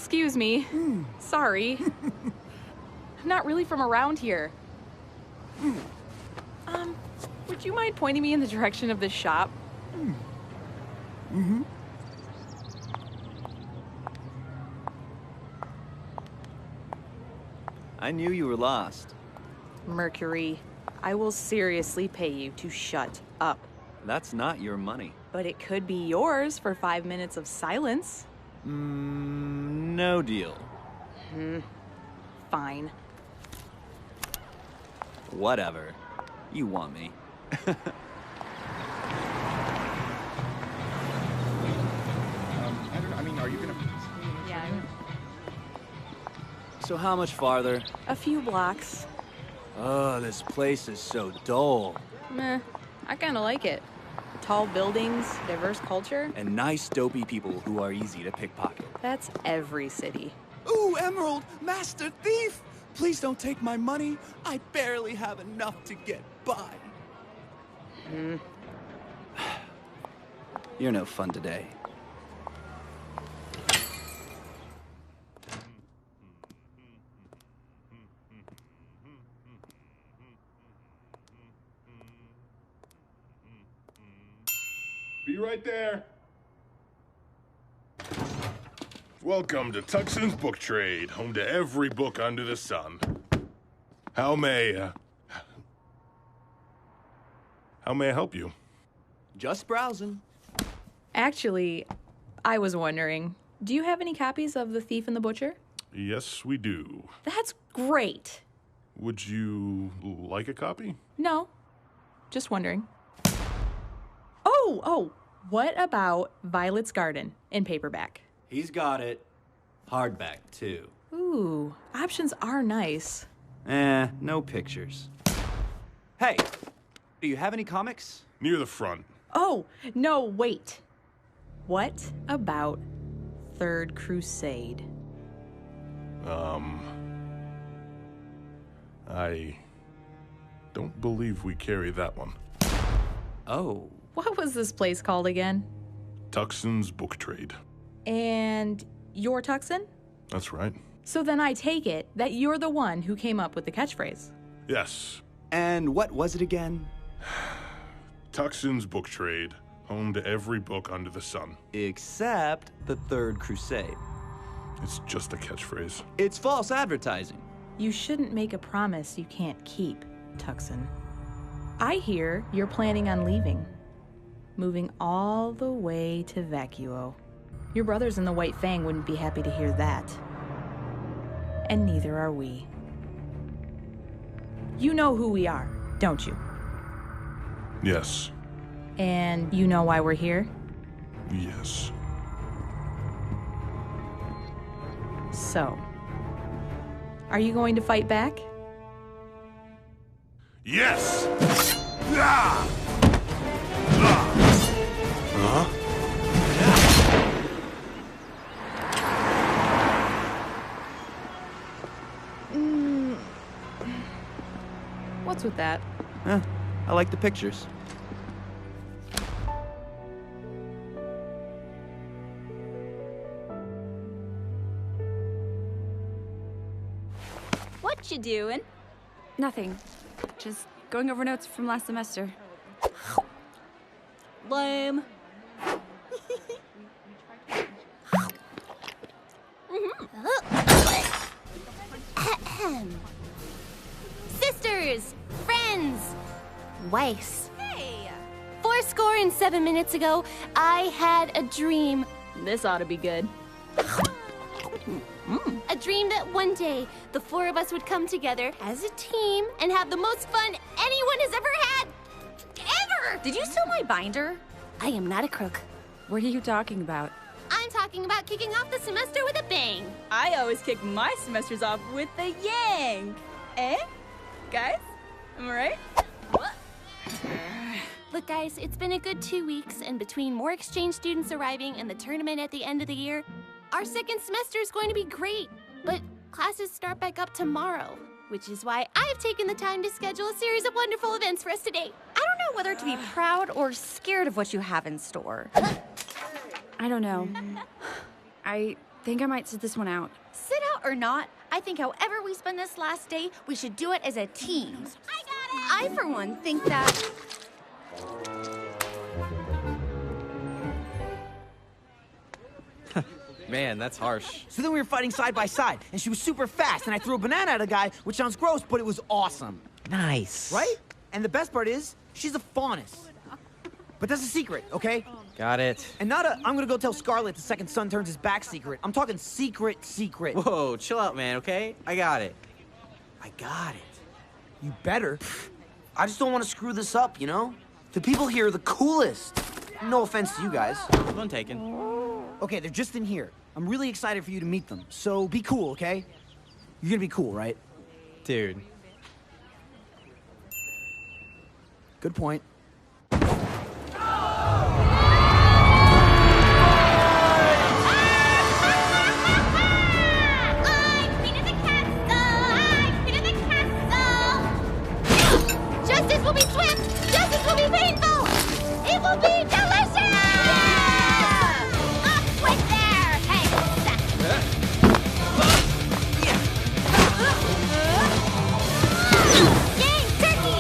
Excuse me. Sorry. I'm not really from around here. Would you mind pointing me in the direction of this shop? I knew you were lost. Mercury, I will seriously pay you to shut up. That's not your money. But it could be yours for 5 minutes of silence. No deal. Fine. Whatever. You want me. Are you gonna... Yeah. So how much farther? A few blocks. Oh, this place is so dull. Meh. I kinda like it. Tall buildings, diverse culture. And nice, dopey people who are easy to pickpocket. That's every city. Ooh, Emerald! Master Thief! Please don't take my money. I barely have enough to get by. You're no fun today. Be right there. Welcome to Tuckson's Book Trade, home to every book under the sun. How may I help you? Just browsing. Actually, I was wondering, do you have any copies of The Thief and the Butcher? Yes, we do. That's great. Would you like a copy? No, just wondering. Oh, what about Violet's Garden in paperback? He's got it. Hardback, too. Ooh, options are nice. No pictures. Hey, do you have any comics? Near the front. Oh, no, wait. What about Third Crusade? I don't believe we carry that one. Oh. What was this place called again? Tuckson's Book Trade. And you're Tucson? That's right. So then I take it that you're the one who came up with the catchphrase. Yes. And what was it again? Tuckson's Book Trade, home to every book under the sun. Except the Third Crusade. It's just a catchphrase. It's false advertising. You shouldn't make a promise you can't keep, Tucson. I hear you're planning on leaving. Moving all the way to Vacuo. Your brothers in the White Fang wouldn't be happy to hear that. And neither are we. You know who we are, don't you? Yes. And you know why we're here? Yes. So, are you going to fight back? Yes! Ah! Ah! Huh? What's with that? I like the pictures. What you doing? Nothing. Just going over notes from last semester. Lame. Sisters, friends, wives. Hey! 7 minutes ago, I had a dream. This ought to be good. A dream that one day, the 4 of us would come together as a team and have the most fun anyone has ever had. Ever! Did you steal my binder? I am not a crook. What are you talking about? I'm talking about kicking off the semester with a bang. I always kick my semesters off with a yank. Eh? Guys? Am I right? Look, guys, it's been a good 2 weeks, and between more exchange students arriving and the tournament at the end of the year, our second semester is going to be great. But classes start back up tomorrow, which is why I've taken the time to schedule a series of wonderful events for us today. I don't know whether to be proud or scared of what you have in store. I don't know. I think I might sit this one out. Sit out or not, I think however we spend this last day, we should do it as a team. I got it! I, for one, think that... Man, that's harsh. So then we were fighting side by side, and she was super fast, and I threw a banana at a guy, which sounds gross, but it was awesome. Nice. Right? And the best part is, she's a faunus. But that's a secret, okay? Got it. And not a, I'm gonna go tell Scarlet the second son turns his back secret. I'm talking secret. Whoa, chill out, man, okay? I got it. I got it. You better. I just don't want to screw this up, you know? The people here are the coolest. No offense to you guys. None taken. Okay, they're just in here. I'm really excited for you to meet them, so be cool, okay? You're gonna be cool, right? Dude. Good point. Justice will be swift! Justice will be painful! It will be delicious! Up with their heads! Gang, turkey!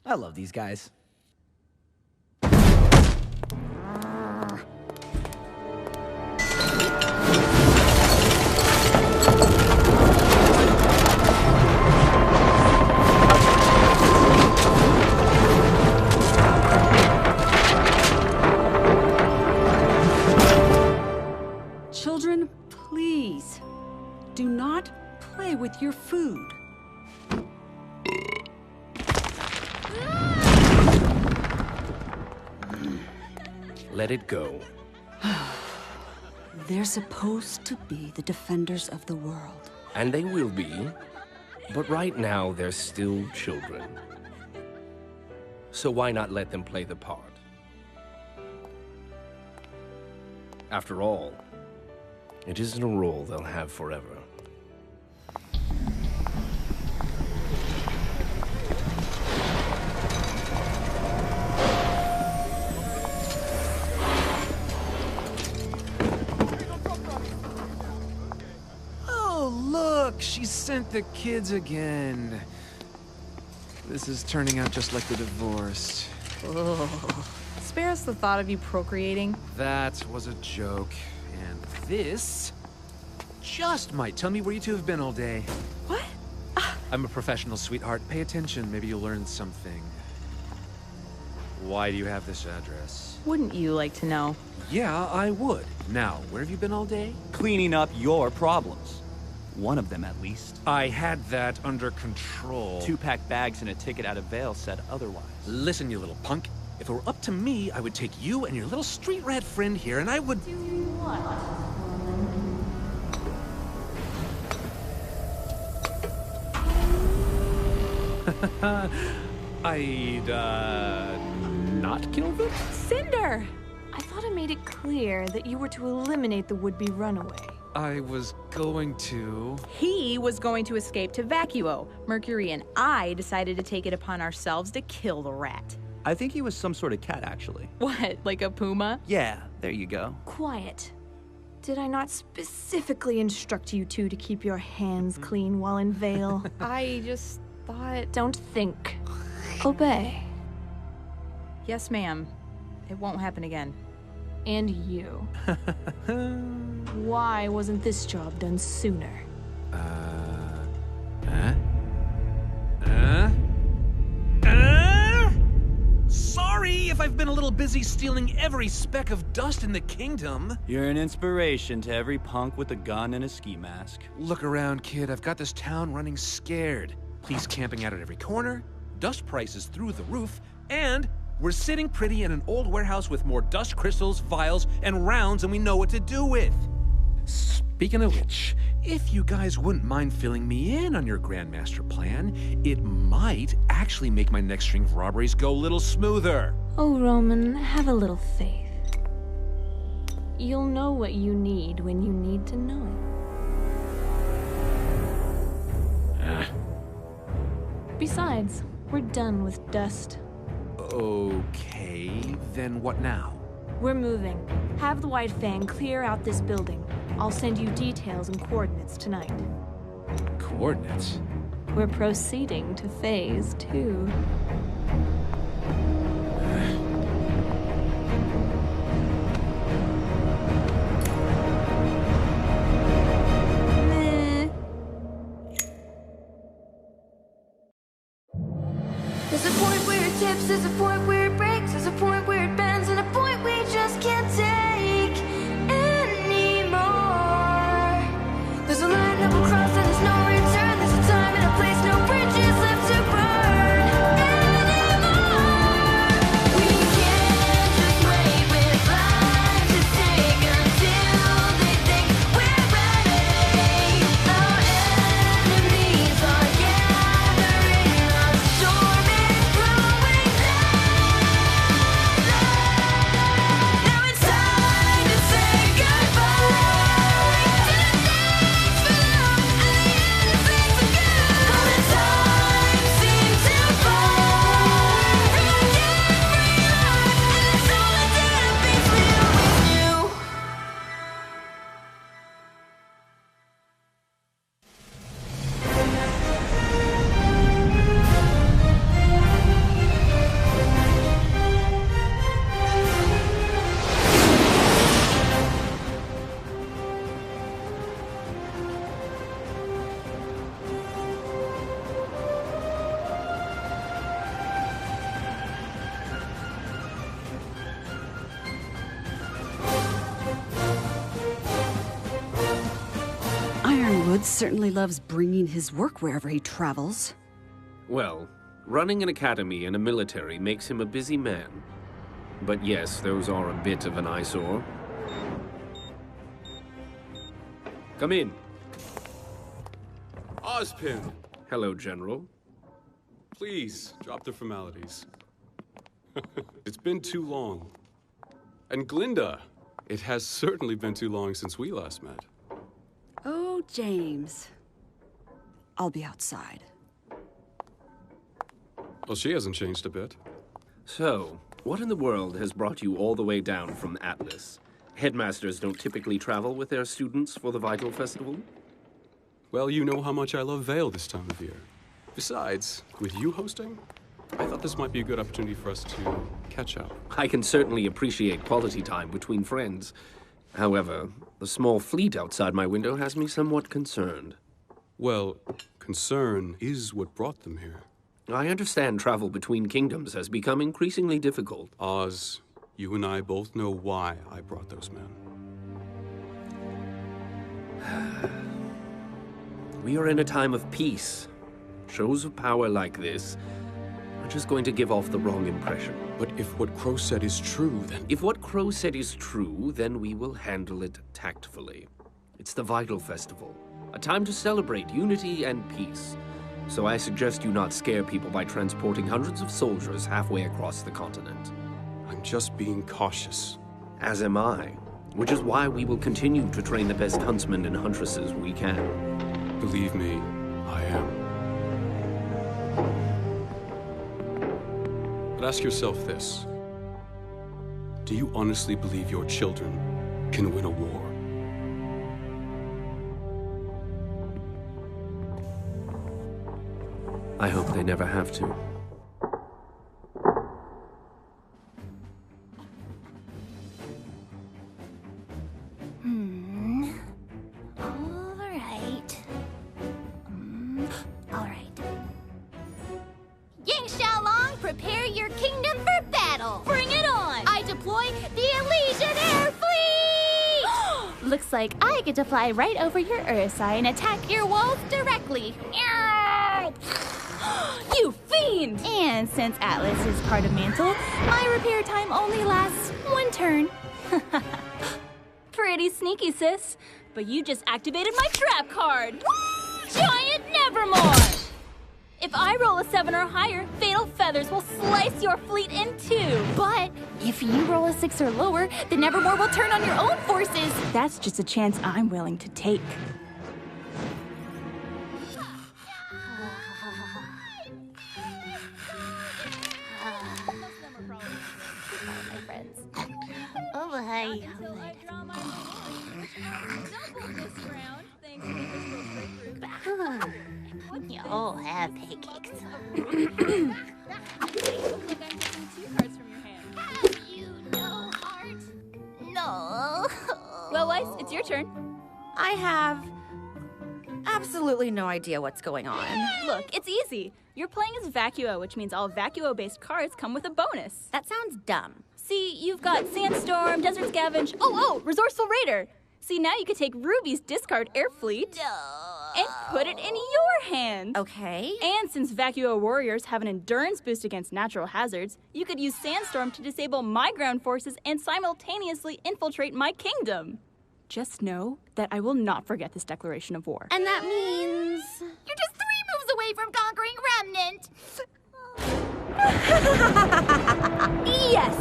I love these guys. Children, please, do not play with your food. Let it go. They're supposed to be the defenders of the world. And they will be, but right now they're still children. So why not let them play the part? After all, it isn't a role they'll have forever. Oh, look, she sent the kids again. This is turning out just like the divorce. Ugh. Spare us the thought of you procreating. That was a joke. And this just might tell me where you two have been all day. What? I'm a professional, sweetheart. Pay attention. Maybe you'll learn something. Why do you have this address? Wouldn't you like to know? Yeah, I would. Now, where have you been all day? Cleaning up your problems. One of them, at least. I had that under control. 2-pack bags and a ticket out of Vale said otherwise. Listen, you little punk. If it were up to me, I would take you and your little street rat friend here, and I would... Do what? I'd, not kill them? Cinder! I thought I made it clear that you were to eliminate the would-be runaway. I was going to... He was going to escape to Vacuo. Mercury and I decided to take it upon ourselves to kill the rat. I think he was some sort of cat, actually. What, like a puma? Yeah, there you go. Quiet. Did I not specifically instruct you two to keep your hands clean while in Vale? I just thought... Don't think. Obey. Yes, ma'am. It won't happen again. And you. Why wasn't this job done sooner? Sorry if I've been a little busy stealing every speck of dust in the kingdom. You're an inspiration to every punk with a gun and a ski mask. Look around, kid. I've got this town running scared. Police camping out at every corner, dust prices through the roof, and we're sitting pretty in an old warehouse with more dust crystals, vials, and rounds than we know what to do with. Speaking of which, if you guys wouldn't mind filling me in on your Grandmaster plan, it might actually make my next string of robberies go a little smoother. Oh, Roman, have a little faith. You'll know what you need when you need to know it. Besides, we're done with dust. Okay, then what now? We're moving. Have the White Fang clear out this building. I'll send you details and coordinates tonight. Coordinates? We're proceeding to Phase 2. There's a point where it tips, there's a point where it breaks, there's a point where it bends, and a point we just can't take anymore. There's a line that will cross and there's no return. There's a time and a place, no bridges left to burn anymore. We can't just wait with lives at stake until they think we're ready. Our enemies are gathering, our storm is growing louder. Now it's time to say goodbye to the things for love and the innocence of good. All the time seems to fly from every heart, and the solitude of peace we always knew. Ironwood certainly loves bringing his work wherever he travels. Well, running an academy and a military makes him a busy man. But yes, those are a bit of an eyesore. Come in. Ozpin, Hello, General. please drop the formalities. It's been too long. And Glinda, it has certainly been too long since we last met. Oh, James. I'll be outside. Well, she hasn't changed a bit. So, what in the world has brought you all the way down from Atlas? Headmasters don't typically travel with their students for the Vital Festival? Well, you know how much I love Vale this time of year. Besides, with you hosting, I thought this might be a good opportunity for us to catch up. I can certainly appreciate quality time between friends. However, the small fleet outside my window has me somewhat concerned. Well, concern is what brought them here. I understand travel between kingdoms has become increasingly difficult. Oz, you and I both know why I brought those men. We are in a time of peace. Shows of power like this are just going to give off the wrong impression. But if what Crow said is true, then... If what Crow said is true, then we will handle it tactfully. It's the Vital Festival, a time to celebrate unity and peace. So I suggest you not scare people by transporting hundreds of soldiers halfway across the continent. I'm just being cautious. As am I, which is why we will continue to train the best huntsmen and huntresses we can. Believe me, I am. But ask yourself this. Do you honestly believe your children can win a war? I hope they never have to. All right. Ying Xiaolong, prepare your kingdom for battle. Bring it on! I deploy the Elysian Air Fleet! Looks like I get to fly right over your Ursai and attack your walls directly. You fiend! And since Atlas is part of Mantle, my repair time only lasts 1 turn. Pretty sneaky, sis. But you just activated my trap card. Giant Nevermore! If I roll a 7 or higher, Fatal Feathers will slice your fleet in 2. But if you roll a 6 or lower, the Nevermore will turn on your own forces. That's just a chance I'm willing to take. My friends. Oh, hi. You'll have pancakes. Have you no heart? No. Well, Weiss, it's your turn. I have absolutely no idea what's going on. Look, it's easy. You're playing as Vacuo, which means all Vacuo-based cards come with a bonus. That sounds dumb. See, you've got Sandstorm, Desert Scavenge, oh, Resourceful Raider. See, now you could take Ruby's discard air fleet and put it in your hands. Okay. And since Vacuo warriors have an endurance boost against natural hazards, you could use Sandstorm to disable my ground forces and simultaneously infiltrate my kingdom. Just know that I will not forget this declaration of war. And that means... You're just 3 moves away from conquering Remnant. Yes!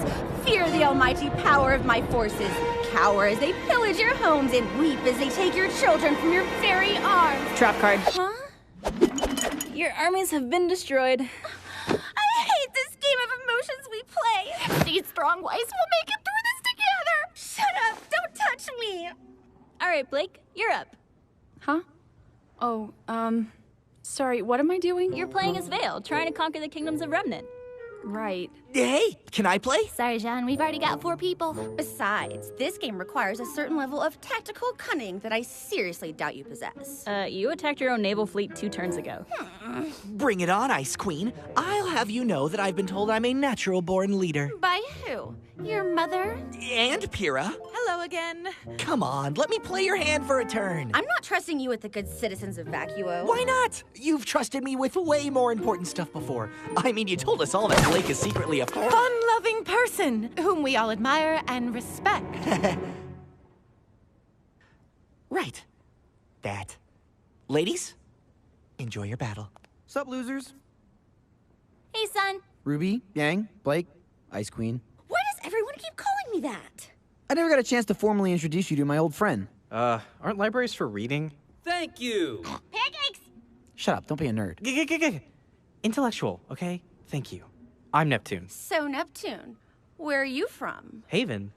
Fear the almighty power of my forces. Cower as they pillage your homes and weep as they take your children from your very arms. Trap card. Huh? Your armies have been destroyed. I hate this game of emotions we play. These strong Weiss will make it through this together. Shut up! Don't touch me! All right, Blake, you're up. Huh? Oh, sorry, what am I doing? You're playing as Vale, trying to conquer the kingdoms of Remnant. Right. Hey, can I play? Sorry, Jean, we've already got 4 people. Besides, this game requires a certain level of tactical cunning that I seriously doubt you possess. You attacked your own naval fleet 2 turns ago. Bring it on, Ice Queen. I'll have you know that I've been told I'm a natural-born leader. By who? Your mother? And Pyrrha. Hello again. Come on, let me play your hand for a turn. I'm not trusting you with the good citizens of Vacuo. Why not? You've trusted me with way more important stuff before. I mean, you told us all that Blake is secretly a fun-loving person whom we all admire and respect. Right. that. Ladies, enjoy your battle. Sup, losers? Hey, son. Ruby, Yang, Blake, Ice Queen. Why does everyone keep calling me that? I never got a chance to formally introduce you to my old friend. Aren't libraries for reading? Thank you. Pancakes! Shut up, don't be a nerd. Intellectual, okay? Thank you. I'm Neptune. So, Neptune, where are you from? Haven.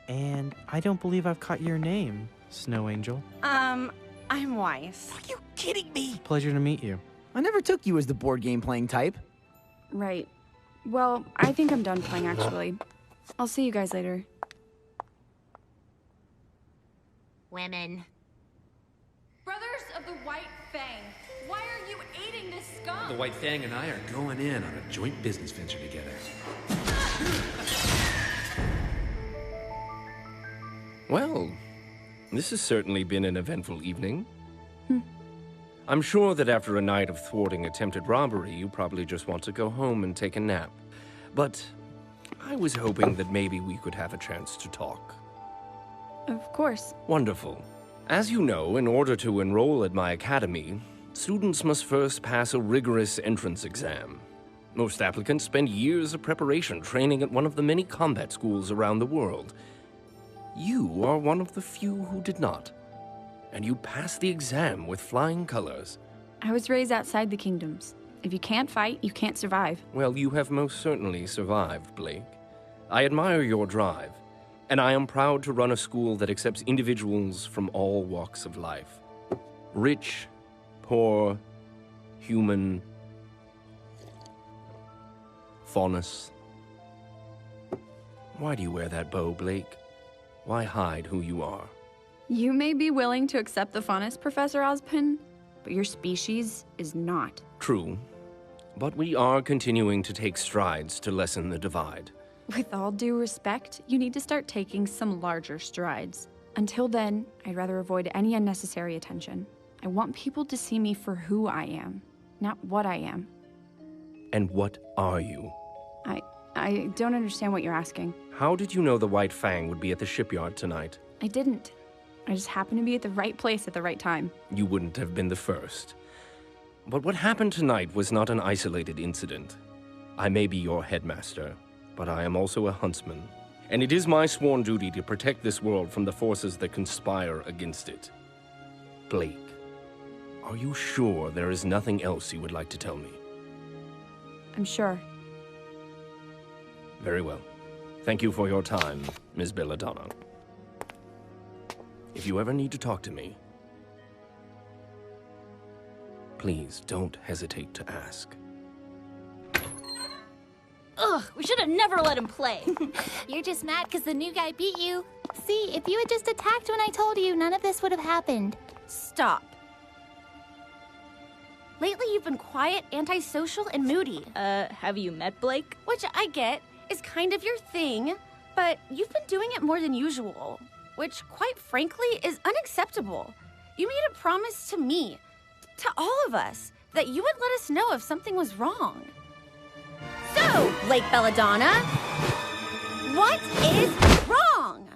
And I don't believe I've caught your name, Snow Angel. I'm Weiss. Are you kidding me? Pleasure to meet you. I never took you as the board game playing type. Right. Well, I think I'm done playing, actually. I'll see you guys later. Women. Brothers of the White Fang, why are you aiding this scum? The White Fang and I are going in on a joint business venture together. Well, this has certainly been an eventful evening. I'm sure that after a night of thwarting attempted robbery, you probably just want to go home and take a nap. But I was hoping that maybe we could have a chance to talk. Of course. Wonderful. As you know, in order to enroll at my academy, students must first pass a rigorous entrance exam. Most applicants spend years of preparation training at one of the many combat schools around the world. You are one of the few who did not. And you passed the exam with flying colors. I was raised outside the kingdoms. If you can't fight, you can't survive. Well, you have most certainly survived, Blake. I admire your drive, and I am proud to run a school that accepts individuals from all walks of life. Rich, poor, human, faunus. Why do you wear that bow, Blake? Why hide who you are? You may be willing to accept the faunus, Professor Ozpin, but your species is not. True, but we are continuing to take strides to lessen the divide. With all due respect, you need to start taking some larger strides. Until then, I'd rather avoid any unnecessary attention. I want people to see me for who I am, not what I am. And what are you? I don't understand what you're asking. How did you know the White Fang would be at the shipyard tonight? I didn't. I just happened to be at the right place at the right time. You wouldn't have been the first. But what happened tonight was not an isolated incident. I may be your headmaster, but I am also a huntsman. And it is my sworn duty to protect this world from the forces that conspire against it. Blake, are you sure there is nothing else you would like to tell me? I'm sure. Very well. Thank you for your time, Ms. Belladonna. If you ever need to talk to me, please don't hesitate to ask. Ugh, we should have never let him play. You're just mad because the new guy beat you. See, if you had just attacked when I told you, none of this would have happened. Stop. Lately, you've been quiet, antisocial, and moody. Have you met Blake? Which I get is kind of your thing, but you've been doing it more than usual, which, quite frankly, is unacceptable. You made a promise to me, to all of us, that you would let us know if something was wrong. So, Blake Belladonna, what is wrong?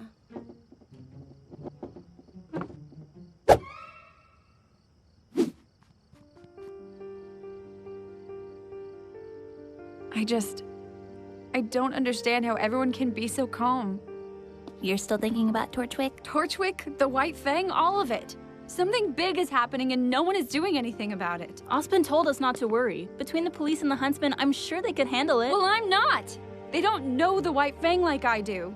I don't understand how everyone can be so calm. You're still thinking about Torchwick? Torchwick, the White Fang, all of it. Something big is happening and no one is doing anything about it. Ozpin told us not to worry. Between the police and the huntsman, I'm sure they could handle it. Well, I'm not! They don't know the White Fang like I do.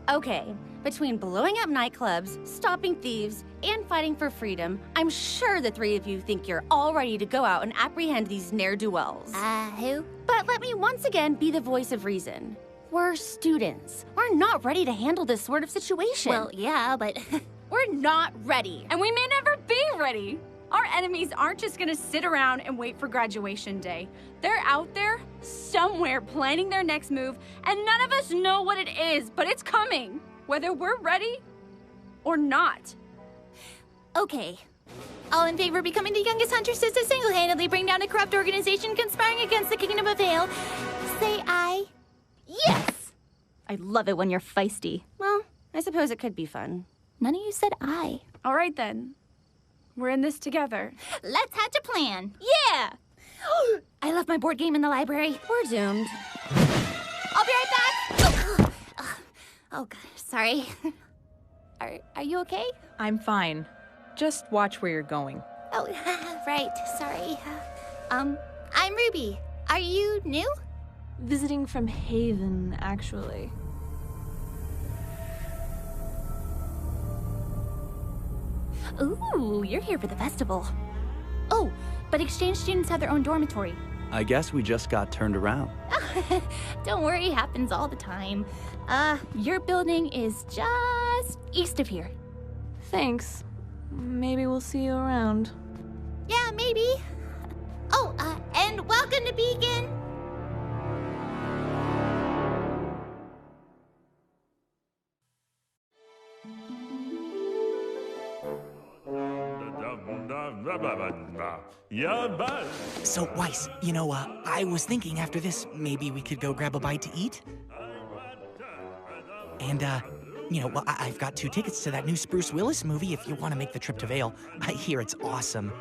Okay, between blowing up nightclubs, stopping thieves, and fighting for freedom, I'm sure the three of you think you're all ready to go out and apprehend these ne'er-do-wells. Who? But let me once again be the voice of reason. We're students. We're not ready to handle this sort of situation. Well, yeah, but we're not ready. And we may never be ready. Our enemies aren't just gonna sit around and wait for graduation day. They're out there, somewhere, planning their next move, and none of us know what it is, but it's coming, whether we're ready or not. Okay. All in favor of becoming the youngest huntresses to single-handedly bring down a corrupt organization conspiring against the Kingdom of Vale, say aye. Yes! I love it when you're feisty. Well, I suppose it could be fun. None of you said I. All right, then. We're in this together. Let's hatch a plan. Yeah! I left my board game in the library. We're doomed. I'll be right back. Oh, God, sorry. Are you okay? I'm fine. Just watch where you're going. Oh, right, sorry. I'm Ruby. Are you new? Visiting from Haven, actually. Ooh, you're here for the festival. Oh, but exchange students have their own dormitory. I guess we just got turned around. Don't worry, happens all the time. Your building is just east of here. Thanks. Maybe we'll see you around. Yeah, maybe. Oh, and welcome to Beacon. So, Weiss, I was thinking after this, maybe we could go grab a bite to eat? And, I've got 2 tickets to that new Spruce Willis movie if you want to make the trip to Vale. I hear it's awesome.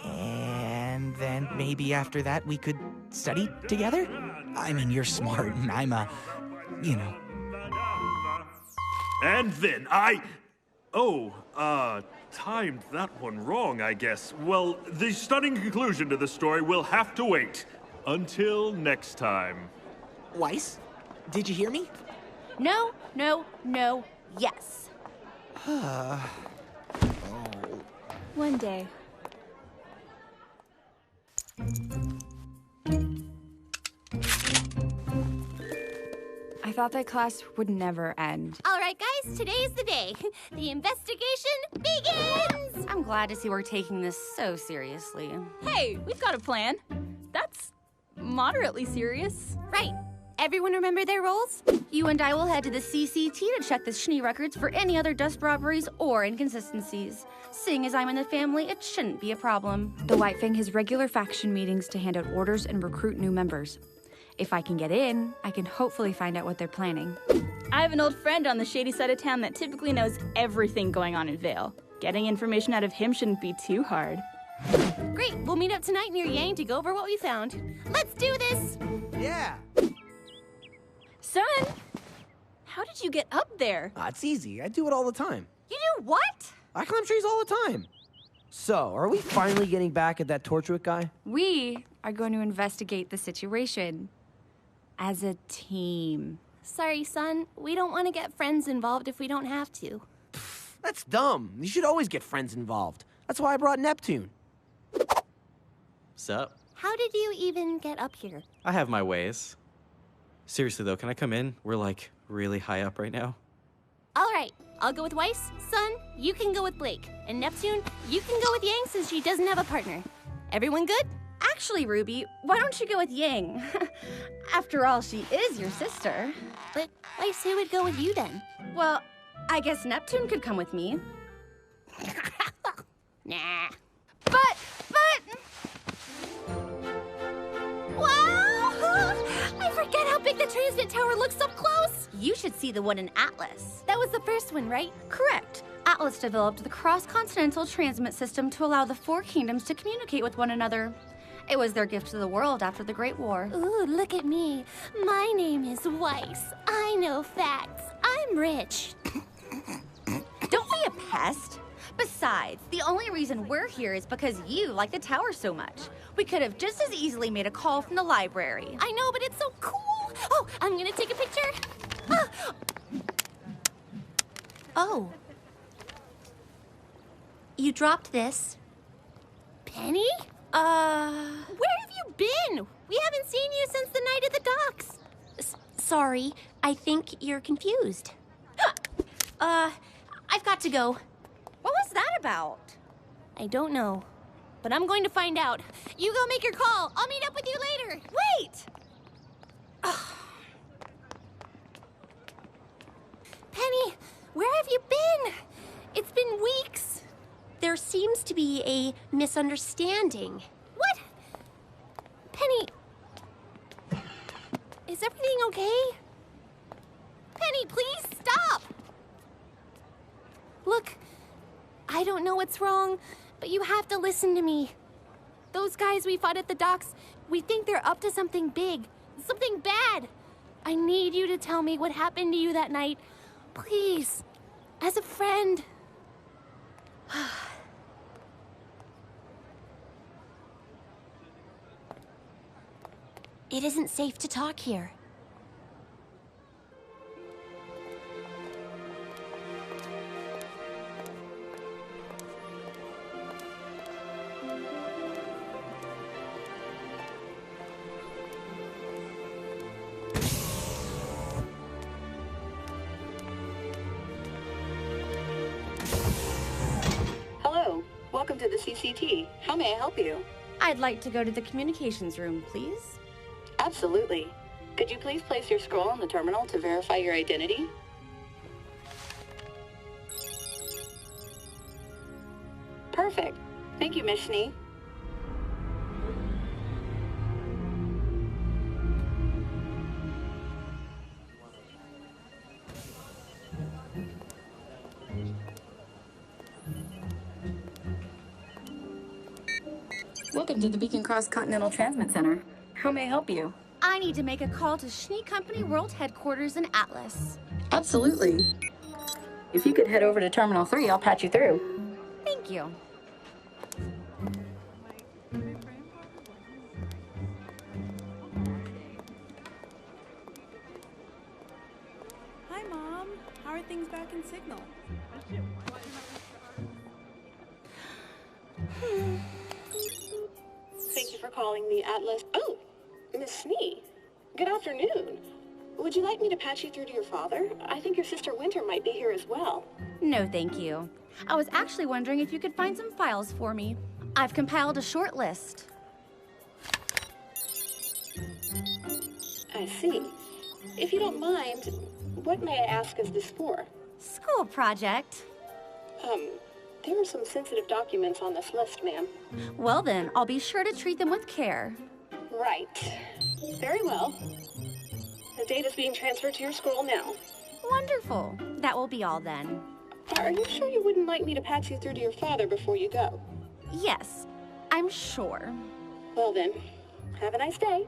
And then maybe after that we could study together? I mean, you're smart and I'm And then timed that one wrong, I guess. Well, the stunning conclusion to the story will have to wait until next time. Weiss, did you hear me? No, yes. One day. I thought that class would never end. All right, guys, today's the day. The investigation begins! I'm glad to see we're taking this so seriously. Hey, we've got a plan. That's moderately serious. Right. Everyone remember their roles? You and I will head to the CCT to check the Schnee records for any other dust robberies or inconsistencies. Seeing as I'm in the family, it shouldn't be a problem. The White Fang has regular faction meetings to hand out orders and recruit new members. If I can get in, I can hopefully find out what they're planning. I have an old friend on the shady side of town that typically knows everything going on in Vale. Getting information out of him shouldn't be too hard. Great, we'll meet up tonight near Yang to go over what we found. Let's do this! Yeah. Son, how did you get up there? It's easy. I do it all the time. You do what? I climb trees all the time. So, are we finally getting back at that Torchwick guy? We are going to investigate the situation. As a team. Sorry, son. We don't want to get friends involved if we don't have to. That's dumb. You should always get friends involved. That's why I brought Neptune. Sup? How did you even get up here? I have my ways. Seriously though, can I come in? We're really high up right now. All right, I'll go with Weiss. Son, you can go with Blake. And Neptune, you can go with Yang since she doesn't have a partner. Everyone good? Actually, Ruby, why don't you go with Yang? After all, she is your sister. But Weiss, who would go with you then? Well, I guess Neptune could come with me. Nah. But... Wow! I forget how big the transmit tower looks up close. You should see the one in Atlas. That was the first one, right? Correct. Atlas developed the cross-continental transmit system to allow the 4 kingdoms to communicate with one another. It was their gift to the world after the Great War. Ooh, look at me. My name is Weiss. I know facts. I'm rich. Don't be a pest. Besides, the only reason we're here is because you like the tower so much. We could have just as easily made a call from the library. I know, but it's so cool. Oh, I'm gonna take a picture. Oh. You dropped this. Penny? Where have you been? We haven't seen you since the night at the docks. Sorry, I think you're confused. I've got to go. What was that about? I don't know, but I'm going to find out. You go make your call. I'll meet up with you later. Wait! Penny, where have you been? It's been weeks. There seems to be a misunderstanding. What? Penny, is everything okay? Penny, please stop. I don't know what's wrong, but you have to listen to me. Those guys we fought at the docks, we think they're up to something big, something bad. I need you to tell me what happened to you that night. Please, as a friend. It isn't safe to talk here. Hello, welcome to the CCT. How may I help you? I'd like to go to the communications room, please. Absolutely. Could you please place your scroll on the terminal to verify your identity? Perfect. Thank you, Miss Schnee. Welcome to the Beacon Cross Continental Transmit Center. How may I help you? I need to make a call to Schnee Company World Headquarters in Atlas. Absolutely. If you could head over to Terminal 3, I'll patch you through. Thank you. Hi, Mom. How are things back in Signal? Thank you for calling the Atlas. Oh, Miss Schnee. Good afternoon. Would you like me to patch you through to your father? I think your sister Winter might be here as well. No, thank you. I was actually wondering if you could find some files for me. I've compiled a short list. I see. If you don't mind, what may I ask is this for? School project. There are some sensitive documents on this list, ma'am. Well then, I'll be sure to treat them with care. Right. Very well. The data's being transferred to your scroll now. Wonderful. That will be all then. Are you sure you wouldn't like me to patch you through to your father before you go? Yes, I'm sure. Well then, have a nice day.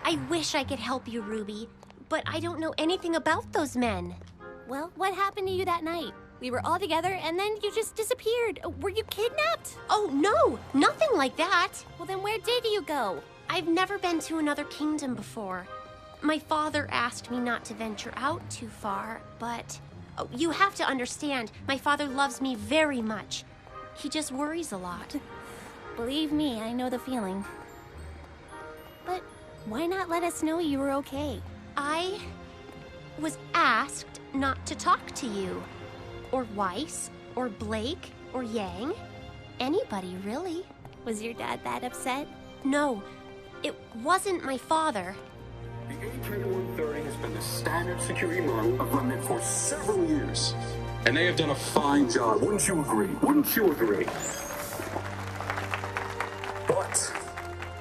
I wish I could help you, Ruby, but I don't know anything about those men. Well, what happened to you that night? We were all together and then you just disappeared. Were you kidnapped? Oh, no, nothing like that. Well, then where did you go? I've never been to another kingdom before. My father asked me not to venture out too far, but you have to understand, my father loves me very much. He just worries a lot. Believe me, I know the feeling. But why not let us know you were okay? I was asked not to talk to you. Or Weiss, or Blake, or Yang. Anybody, really. Was your dad that upset? No, it wasn't my father. The AK-130 has been the standard security model of Remnant for several years. And they have done a fine job, wouldn't you agree? Wouldn't you agree? But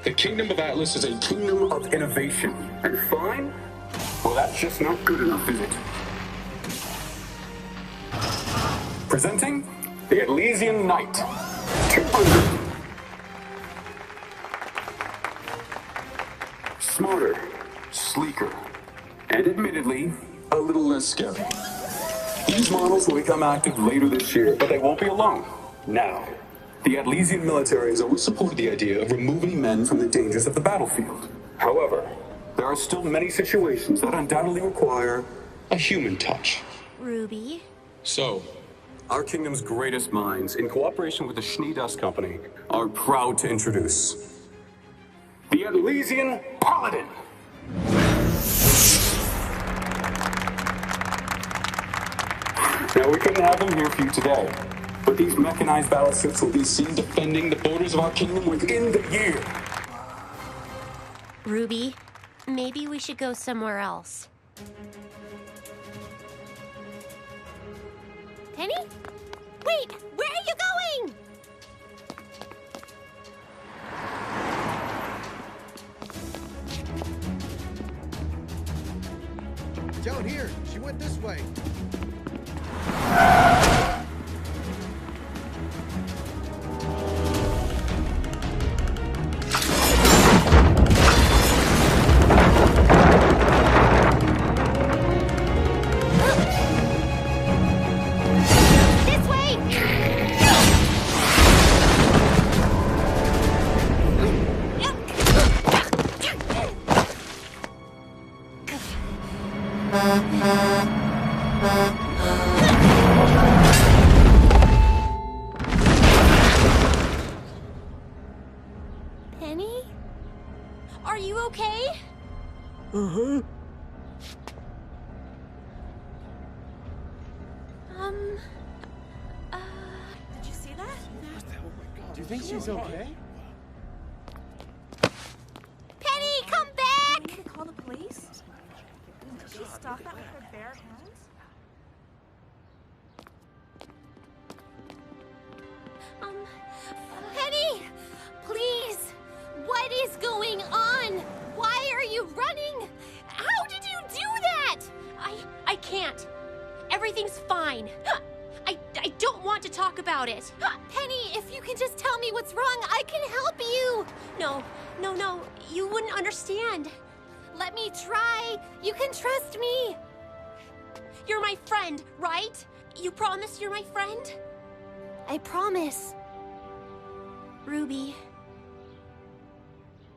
the Kingdom of Atlas is a kingdom of innovation. And fine? Well, that's just not good enough, is it? Presenting the Atlesian Knight. 200. Smarter, sleeker, and admittedly, a little less scary. These models will become active later this year, but they won't be alone. Now, the Atlesian military has always supported the idea of removing men from the dangers of the battlefield. However, there are still many situations that undoubtedly require a human touch. Ruby? So, our kingdom's greatest minds, in cooperation with the Schnee Dust Company, are proud to introduce the Atlesian Paladin. Now, we couldn't have them here for you today, but these mechanized battleships will be seen defending the borders of our kingdom within the year. Ruby, maybe we should go somewhere else. Penny? Wait, where are you going? Uh-huh. Did you see that? Do you think she's okay? Penny, come back! Did you call the police? Did she stop that with her bare hands? Penny! Please! What is going on? Why are you running? How did you do that? I can't. Everything's fine. I don't want to talk about it. Penny, if you can just tell me what's wrong, I can help you. No. You wouldn't understand. Let me try. You can trust me. You're my friend, right? You promise you're my friend? I promise. Ruby,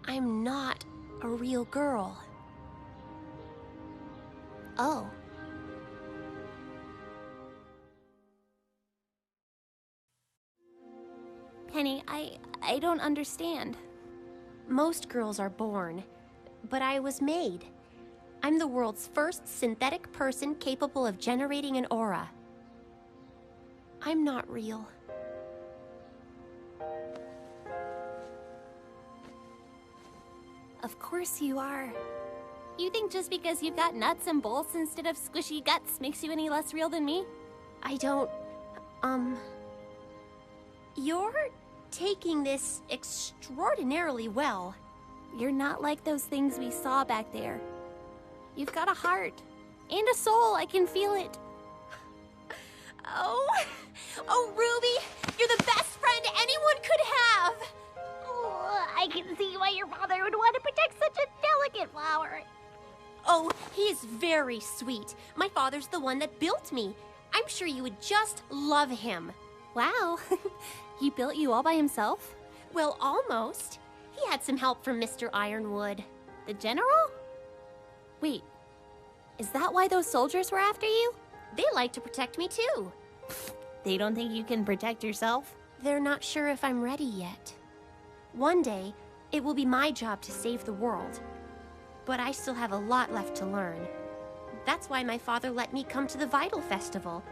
I'm not a real girl. Oh. Penny, I don't understand. Most girls are born, but I was made. I'm the world's first synthetic person capable of generating an aura. I'm not real. Of course you are. You think just because you've got nuts and bolts instead of squishy guts makes you any less real than me? I don't... You're taking this extraordinarily well. You're not like those things we saw back there. You've got a heart. And a soul, I can feel it. Oh, Ruby, you're the best friend anyone could have! Oh, I can see why your father would want to protect such a delicate flower. Oh, he is very sweet. My father's the one that built me. I'm sure you would just love him. Wow, he built you all by himself? Well, almost. He had some help from Mr. Ironwood. The general? Wait, is that why those soldiers were after you? They like to protect me too. They don't think you can protect yourself? They're not sure if I'm ready yet. One day, it will be my job to save the world. But I still have a lot left to learn. That's why my father let me come to the Vital Festival.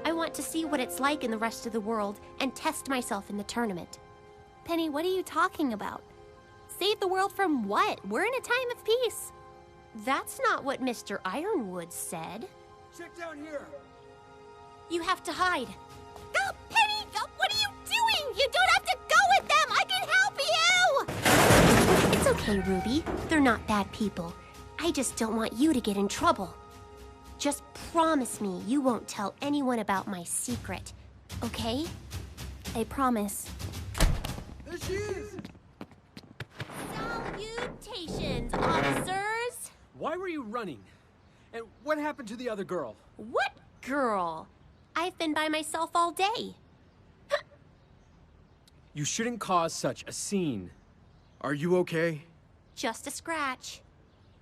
I want to see what it's like in the rest of the world and test myself in the tournament. Penny, what are you talking about? Save the world from what? We're in a time of peace. That's not what Mr. Ironwood said. Check down here. You have to hide. Oh, Penny! What are you doing? You don't have to go with them! I can help you! It's okay, Ruby. They're not bad people. I just don't want you to get in trouble. Just promise me you won't tell anyone about my secret, okay? I promise. There she is! Salutations, officers! Why were you running? And what happened to the other girl? What girl? I've been by myself all day. You shouldn't cause such a scene. Are you okay? Just a scratch.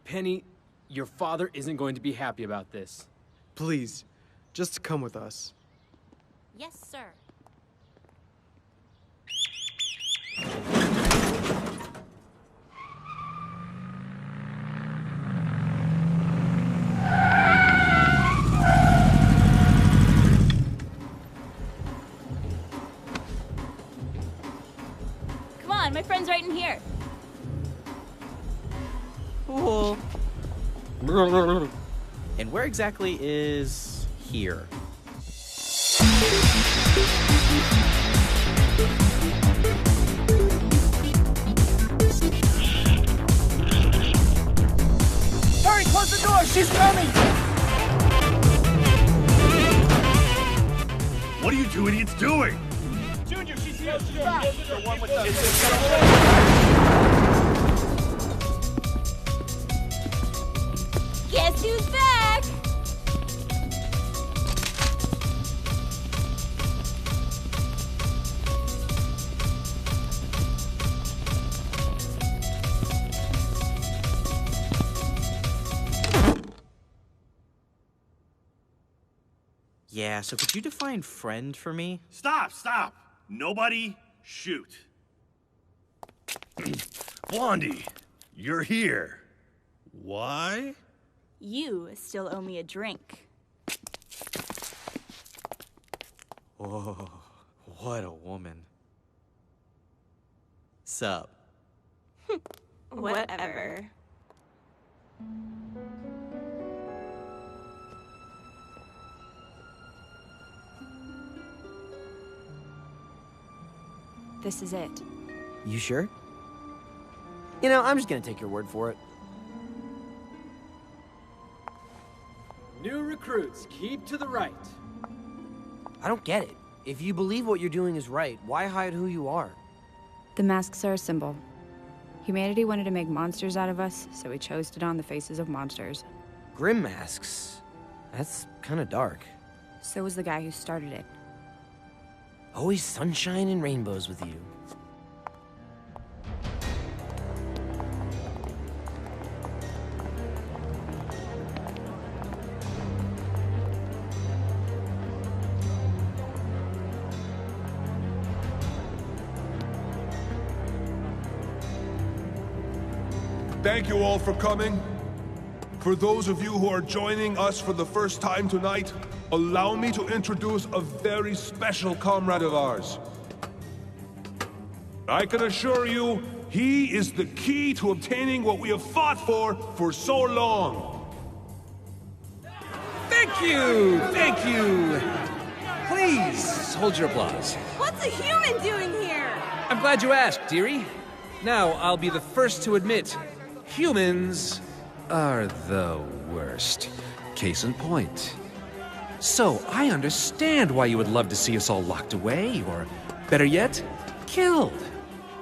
Penny, your father isn't going to be happy about this. Please, just come with us. Yes, sir. Come on, my friend's right in here. Cool. And where exactly is here? Hurry, close the door! She's coming! What are you two idiots doing? Junior, she's here! She's back! The one with Guess who's back? Yeah, so could you define friend for me? Stop! Nobody shoot. Blondie, you're here. Why? You still owe me a drink. Whoa, what a woman. Sup? Whatever. This is it. You sure? You know, I'm just gonna take your word for it. New recruits, keep to the right. I don't get it. If you believe what you're doing is right, why hide who you are? The masks are a symbol. Humanity wanted to make monsters out of us, so we chose to don the faces of monsters. Grim masks? That's kind of dark. So was the guy who started it. Always sunshine and rainbows with you. Thank you all for coming. For those of you who are joining us for the first time tonight, allow me to introduce a very special comrade of ours. I can assure you, he is the key to obtaining what we have fought for so long. Thank you! Thank you! Please, hold your applause. What's a human doing here? I'm glad you asked, dearie. Now, I'll be the first to admit, humans are the worst. Case in point. So, I understand why you would love to see us all locked away, or better yet, killed.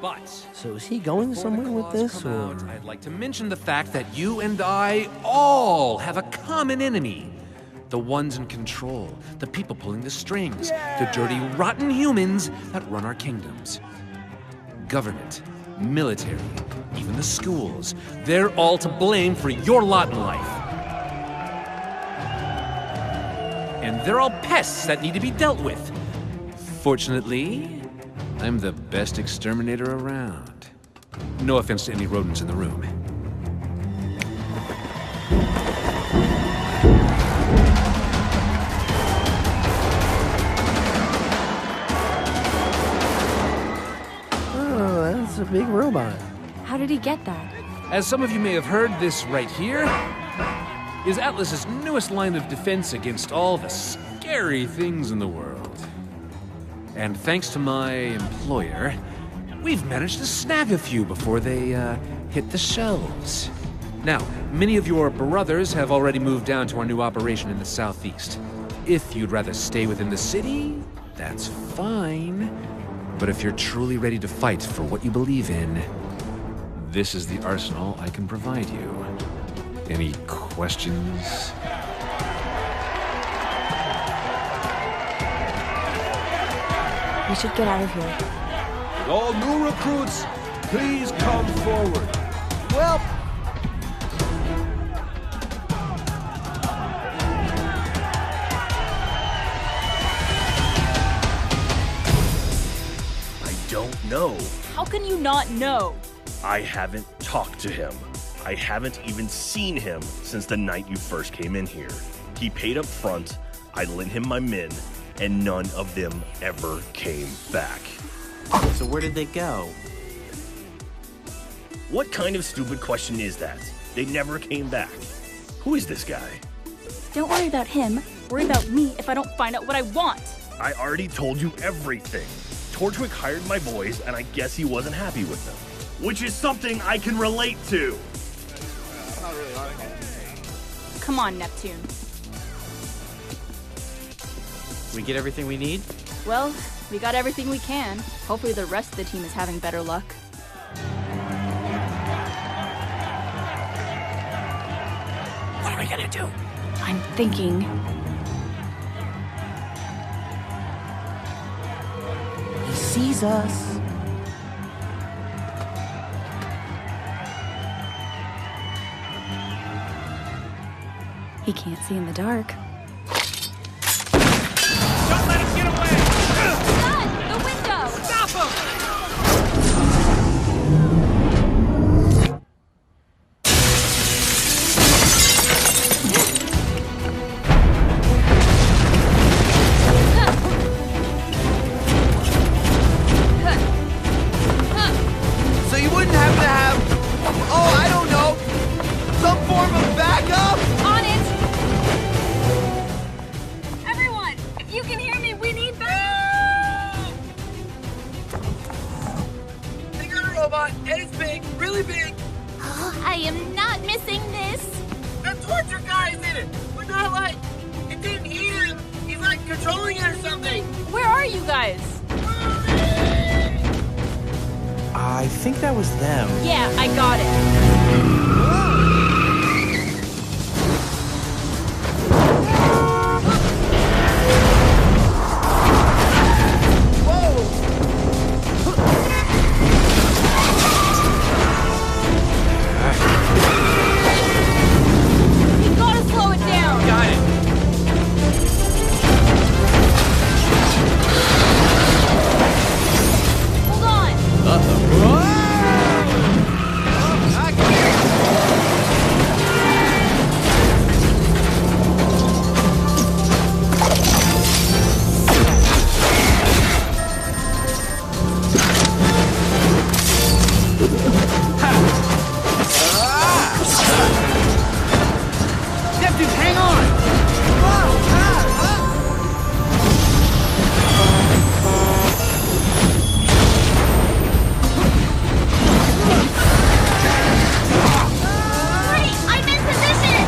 But... So is he going somewhere with this, or...? I'd like to mention the fact that you and I all have a common enemy. The ones in control, the people pulling the strings, the dirty, rotten humans that run our kingdoms. Government, military, even the schools, they're all to blame for your lot in life. And they're all pests that need to be dealt with. Fortunately, I'm the best exterminator around. No offense to any rodents in the room. Oh, that's a big robot. How did he get that? As some of you may have heard, this right here is Atlas's newest line of defense against all the scary things in the world. And thanks to my employer, we've managed to snag a few before they hit the shelves. Now, many of your brothers have already moved down to our new operation in the southeast. If you'd rather stay within the city, that's fine. But if you're truly ready to fight for what you believe in, this is the arsenal I can provide you. Any questions? We should get out of here. All new recruits, please come forward. Well... I don't know. How can you not know? I haven't talked to him. I haven't even seen him since the night you first came in here. He paid up front, I lent him my men, and none of them ever came back. So where did they go? What kind of stupid question is that? They never came back. Who is this guy? Don't worry about him. Worry about me if I don't find out what I want. I already told you everything. Torchwick hired my boys, and I guess he wasn't happy with them. Which is something I can relate to. Come on, Neptune. We get everything we need? Well, we got everything we can. Hopefully the rest of the team is having better luck. What are we gonna do? I'm thinking. He sees us. He can't see in the dark. Don't let him get away! Son, the window! Stop him! If you can hear me, we need help! They got a robot, and it's big, really big. Oh, I am not missing this. That torture guy is in it, but not like, it didn't eat him. He's like controlling it or something. Where are you guys? I think that was them. Yeah, I got it. You gotta slow it down. Got it. Hold on. Uh-oh. Death dude, hang on! Hurry! I'm in position!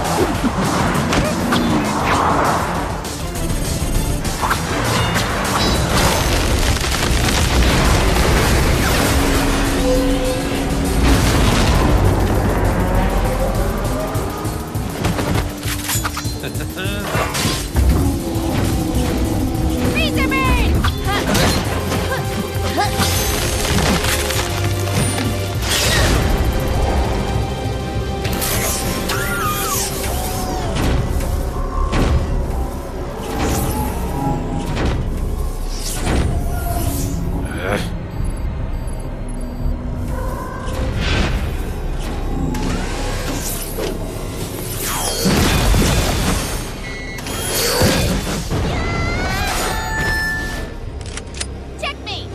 Freezer burn! Checkmate!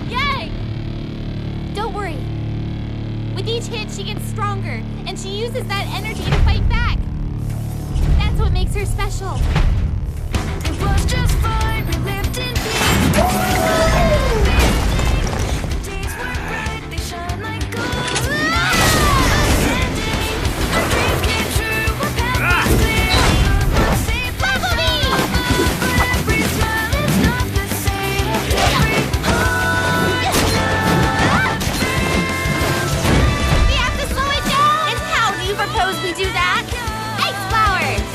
Yay! Don't worry. With each hit, she gets stronger, and she uses that energy to fight back. That's what makes her special. It was just fine, we lived in We have to slow it down! And how do you propose we do that? Ice flowers!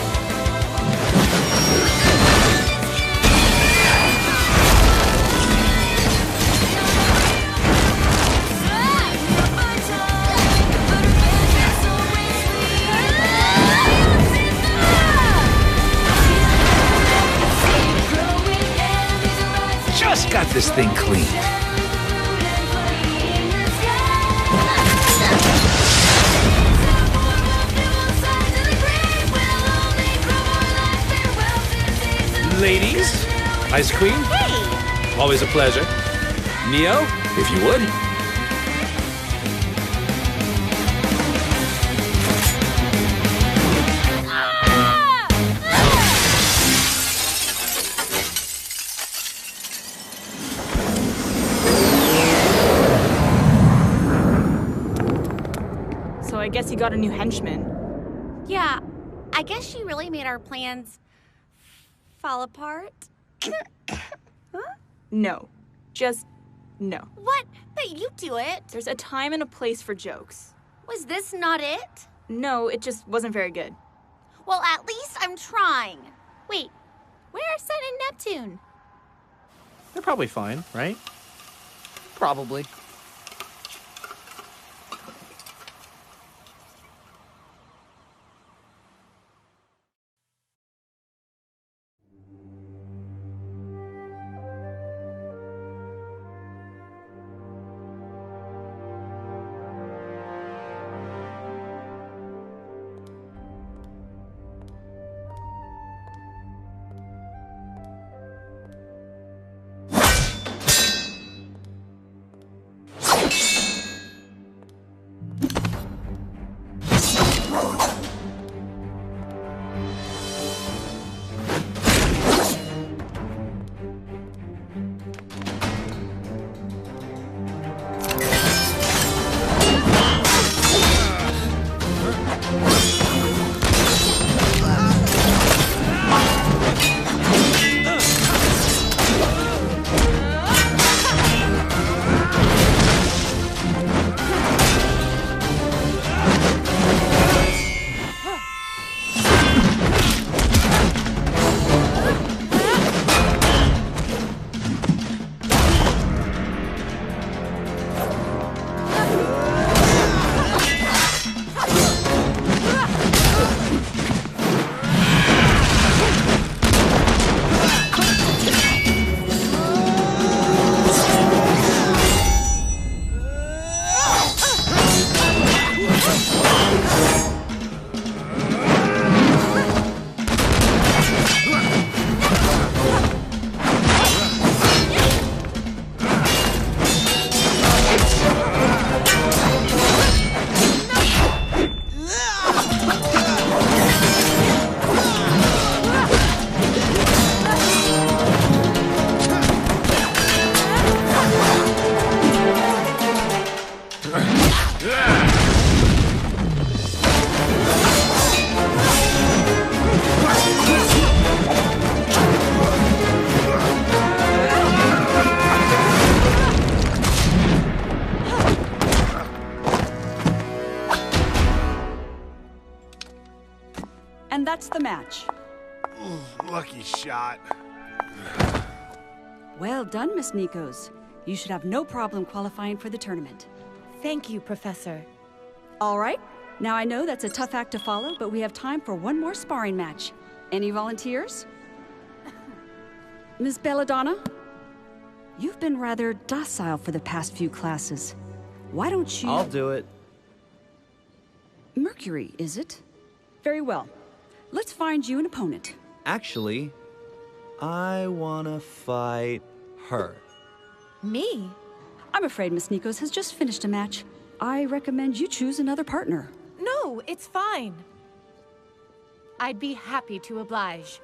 Just got this thing cleaned. Ladies, Ice Queen. Hey! Always a pleasure. Neo, if you would. So I guess you got a new henchman. Yeah, I guess she really made our plans fall apart. No. Just no. What? But you do it. There's a time and a place for jokes. Was this not it? No, it just wasn't very good. Well, at least I'm trying. Wait, where are Sun and Neptune? They're probably fine, right? Probably. And that's the match. Ooh, lucky shot. Well done, Miss Nikos. You should have no problem qualifying for the tournament. Thank you, Professor. All right. Now I know that's a tough act to follow, but we have time for one more sparring match. Any volunteers? Miss Belladonna? You've been rather docile for the past few classes. Why don't you... I'll do it. Mercury, is it? Very well. Let's find you an opponent. Actually, I wanna fight her. Me? I'm afraid Miss Nikos has just finished a match. I recommend you choose another partner. No, it's fine. I'd be happy to oblige.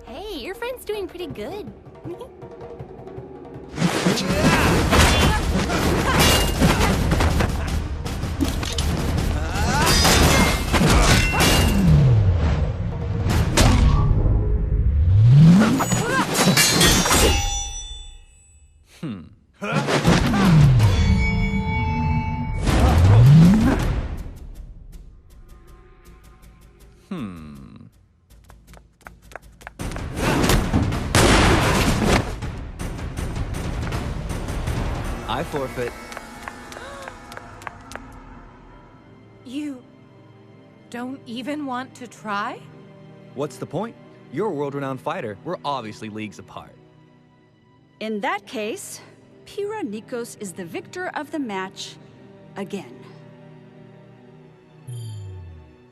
Hey, your friend's doing pretty good. I forfeit. don't even want to try? What's the point? You're a world-renowned fighter. We're obviously leagues apart. In that case, Pyrrha Nikos is the victor of the match again.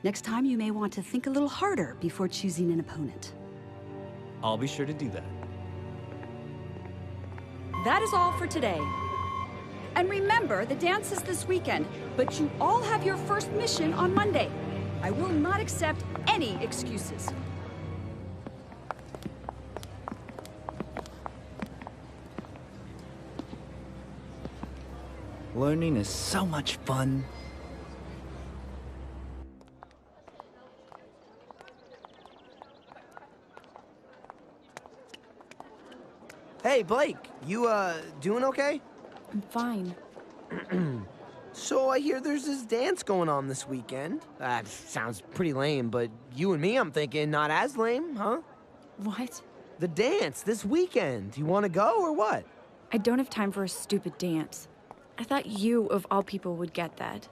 Next time, you may want to think a little harder before choosing an opponent. I'll be sure to do that. That is all for today. And remember, the dance is this weekend, but you all have your first mission on Monday. I will not accept any excuses. Learning is so much fun. Hey, Blake, you, doing okay? I'm fine. So I hear there's this dance going on this weekend. Sounds pretty lame, but you and me, I'm thinking, not as lame, huh? What? The dance this weekend. You want to go or what? I don't have time for a stupid dance. I thought you, of all people, would get that.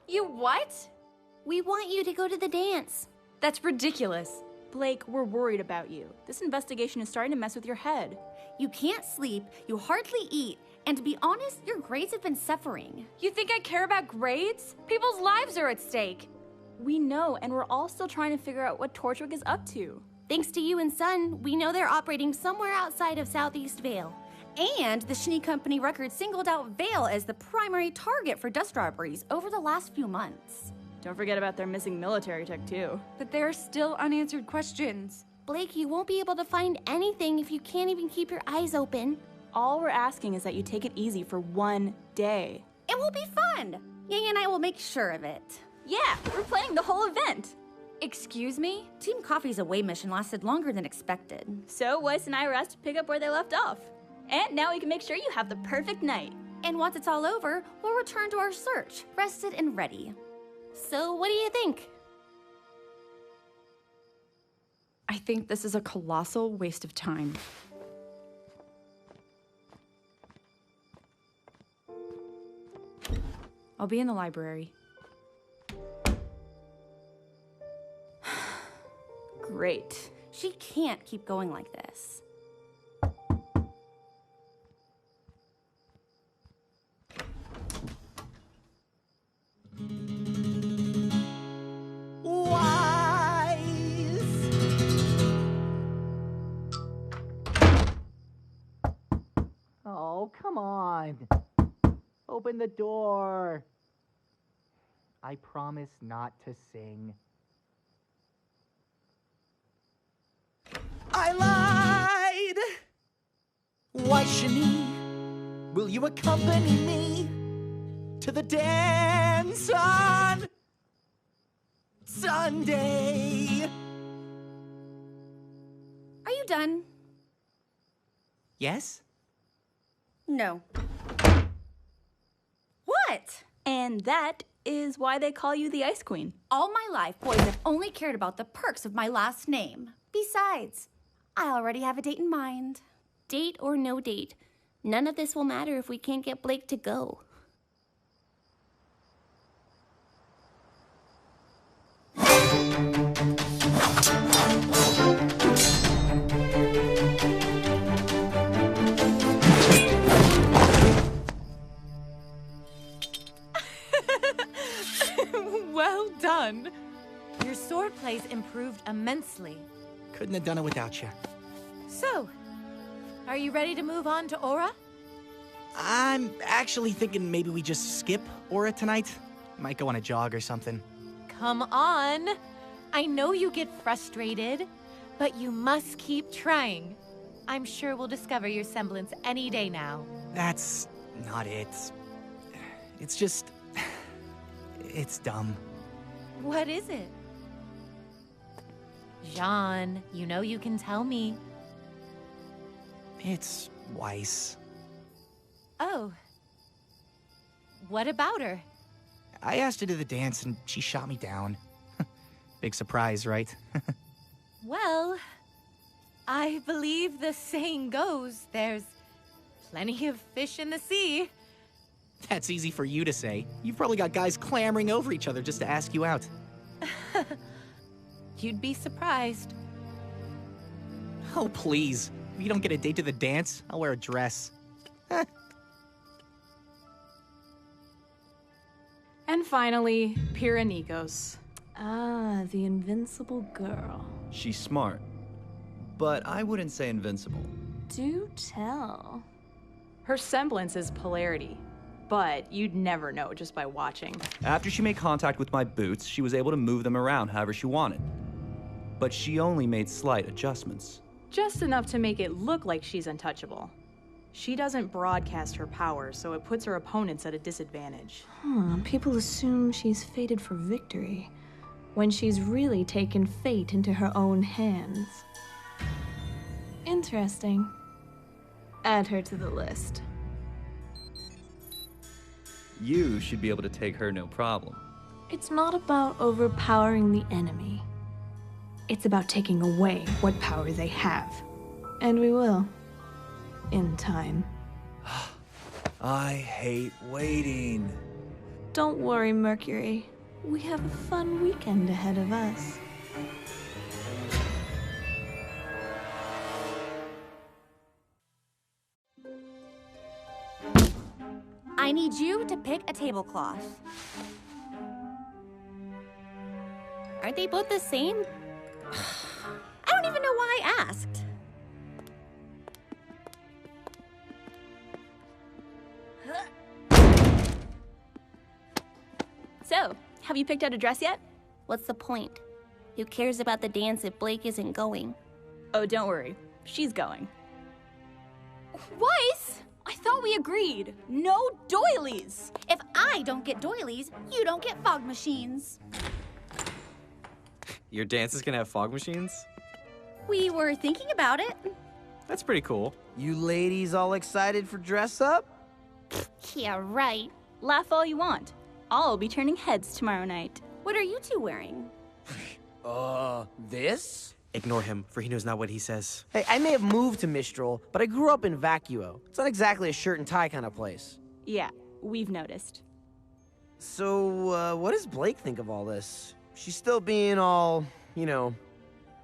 You what? We want you to go to the dance. That's ridiculous. Blake, we're worried about you. This investigation is starting to mess with your head. You can't sleep, you hardly eat, and to be honest, your grades have been suffering. You think I care about grades? People's lives are at stake. We know, and we're all still trying to figure out what Torchwick is up to. Thanks to you and Sun, we know they're operating somewhere outside of Southeast Vale. And the Schnee Company records singled out Vale as the primary target for dust robberies over the last few months. Don't forget about their missing military tech, too. But there are still unanswered questions. Blake, you won't be able to find anything if you can't even keep your eyes open. All we're asking is that you take it easy for one day. It will be fun! Yang and I will make sure of it. Yeah, we're planning the whole event. Excuse me? Team Coffee's away mission lasted longer than expected. So Weiss and I were asked to pick up where they left off. And now we can make sure you have the perfect night. And once it's all over, we'll return to our search, rested and ready. So what do you think? I think this is a colossal waste of time. I'll be in the library. Great. She can't keep going like this. Oh, come on. Open the door. I promise not to sing. I lied! Why, Shani, will you accompany me to the dance on Sunday? Are you done? Yes? No. What? And that is why they call you the Ice Queen. All my life, boys have only cared about the perks of my last name. Besides, I already have a date in mind. Date or no date, none of this will matter if we can't get Blake to go. Well done. Your sword play's improved immensely. Couldn't have done it without you. So, are you ready to move on to Aura? I'm actually thinking maybe we just skip Aura tonight. Might go on a jog or something. Come on. I know you get frustrated, but you must keep trying. I'm sure we'll discover your semblance any day now. That's not it. It's just... it's dumb. What is it? Jean, you know you can tell me. It's Weiss. Oh. What about her? I asked her to the dance and she shot me down. Big surprise, right? Well, I believe the saying goes, there's plenty of fish in the sea. That's easy for you to say. You've probably got guys clamoring over each other just to ask you out. You'd be surprised. Oh, please. If you don't get a date to the dance, I'll wear a dress. And finally, Pyranikos. Ah, the invincible girl. She's smart, but I wouldn't say invincible. Do tell. Her semblance is polarity, but you'd never know just by watching. After she made contact with my boots, she was able to move them around however she wanted. But she only made slight adjustments. Just enough to make it look like she's untouchable. She doesn't broadcast her power, so it puts her opponents at a disadvantage. People assume she's fated for victory, when she's really taken fate into her own hands. Interesting. Add her to the list. You should be able to take her no problem. It's not about overpowering the enemy. It's about taking away what power they have. And we will. In time. I hate waiting. Don't worry, Mercury. We have a fun weekend ahead of us. I need you to pick a tablecloth. Aren't they both the same? I don't even know why I asked. So, have you picked out a dress yet? What's the point? Who cares about the dance if Blake isn't going? Oh, don't worry. She's going. Weiss! I thought we agreed. No doilies! If I don't get doilies, you don't get fog machines. Your dance is gonna have fog machines? We were thinking about it. That's pretty cool. You ladies all excited for dress up? Yeah, right. Laugh all you want. I'll be turning heads tomorrow night. What are you two wearing? This? Ignore him, for he knows not what he says. Hey, I may have moved to Mistral, but I grew up in Vacuo. It's not exactly a shirt and tie kind of place. Yeah, we've noticed. So, what does Blake think of all this? She's still being all,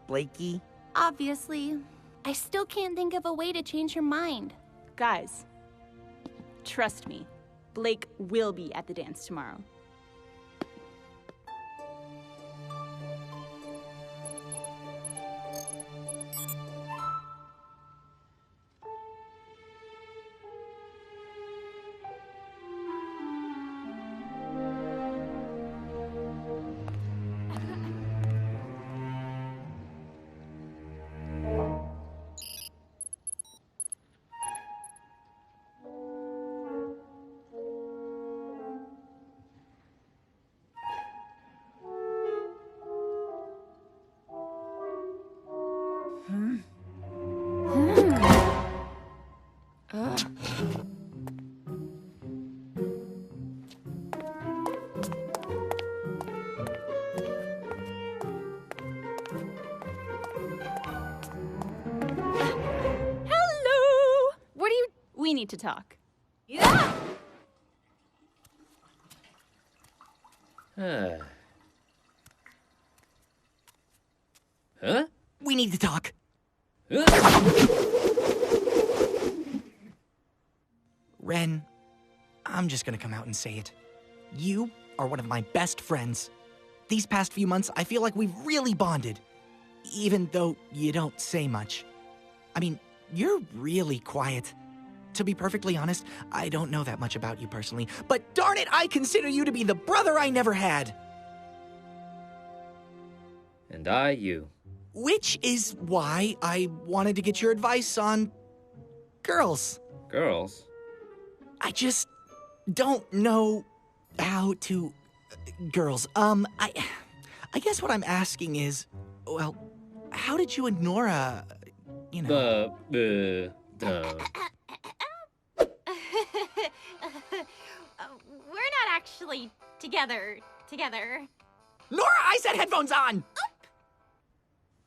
Blakey? Obviously. I still can't think of a way to change her mind. Guys, trust me. Blake will be at the dance tomorrow. We need to talk. Yeah! Huh? We need to talk. Ren, I'm just gonna come out and say it. You are one of my best friends. These past few months, I feel like we've really bonded. Even though you don't say much. I mean, you're really quiet. To be perfectly honest, I don't know that much about you personally, but darn it, I consider you to be the brother I never had. And I you. Which is why I wanted to get your advice on girls. Girls? I just don't know how to... girls. I guess what I'm asking is, well, how did you and Nora, We're not actually together. Nora, I said headphones on!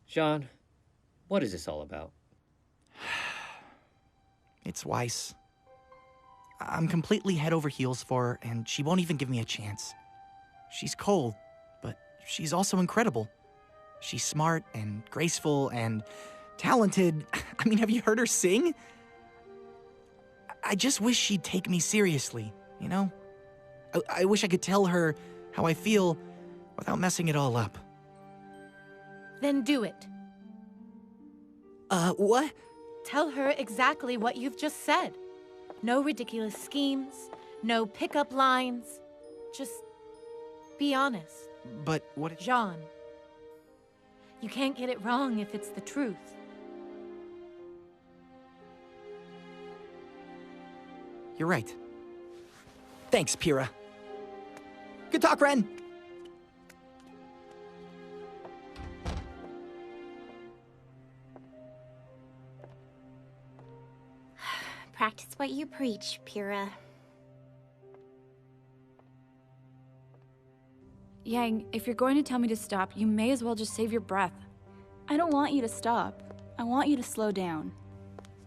Sean, what is this all about? It's Weiss. I'm completely head over heels for her, and she won't even give me a chance. She's cold, but she's also incredible. She's smart and graceful and talented. I mean, have you heard her sing? I just wish she'd take me seriously, you know? I wish I could tell her how I feel without messing it all up. Then do it. What? Tell her exactly what you've just said. No ridiculous schemes, no pickup lines. Just be honest. But what... Jean, you can't get it wrong if it's the truth. You're right. Thanks, Pyrrha. Good talk, Ren. Practice what you preach, Pyrrha. Yang, if you're going to tell me to stop, you may as well just save your breath. I don't want you to stop. I want you to slow down.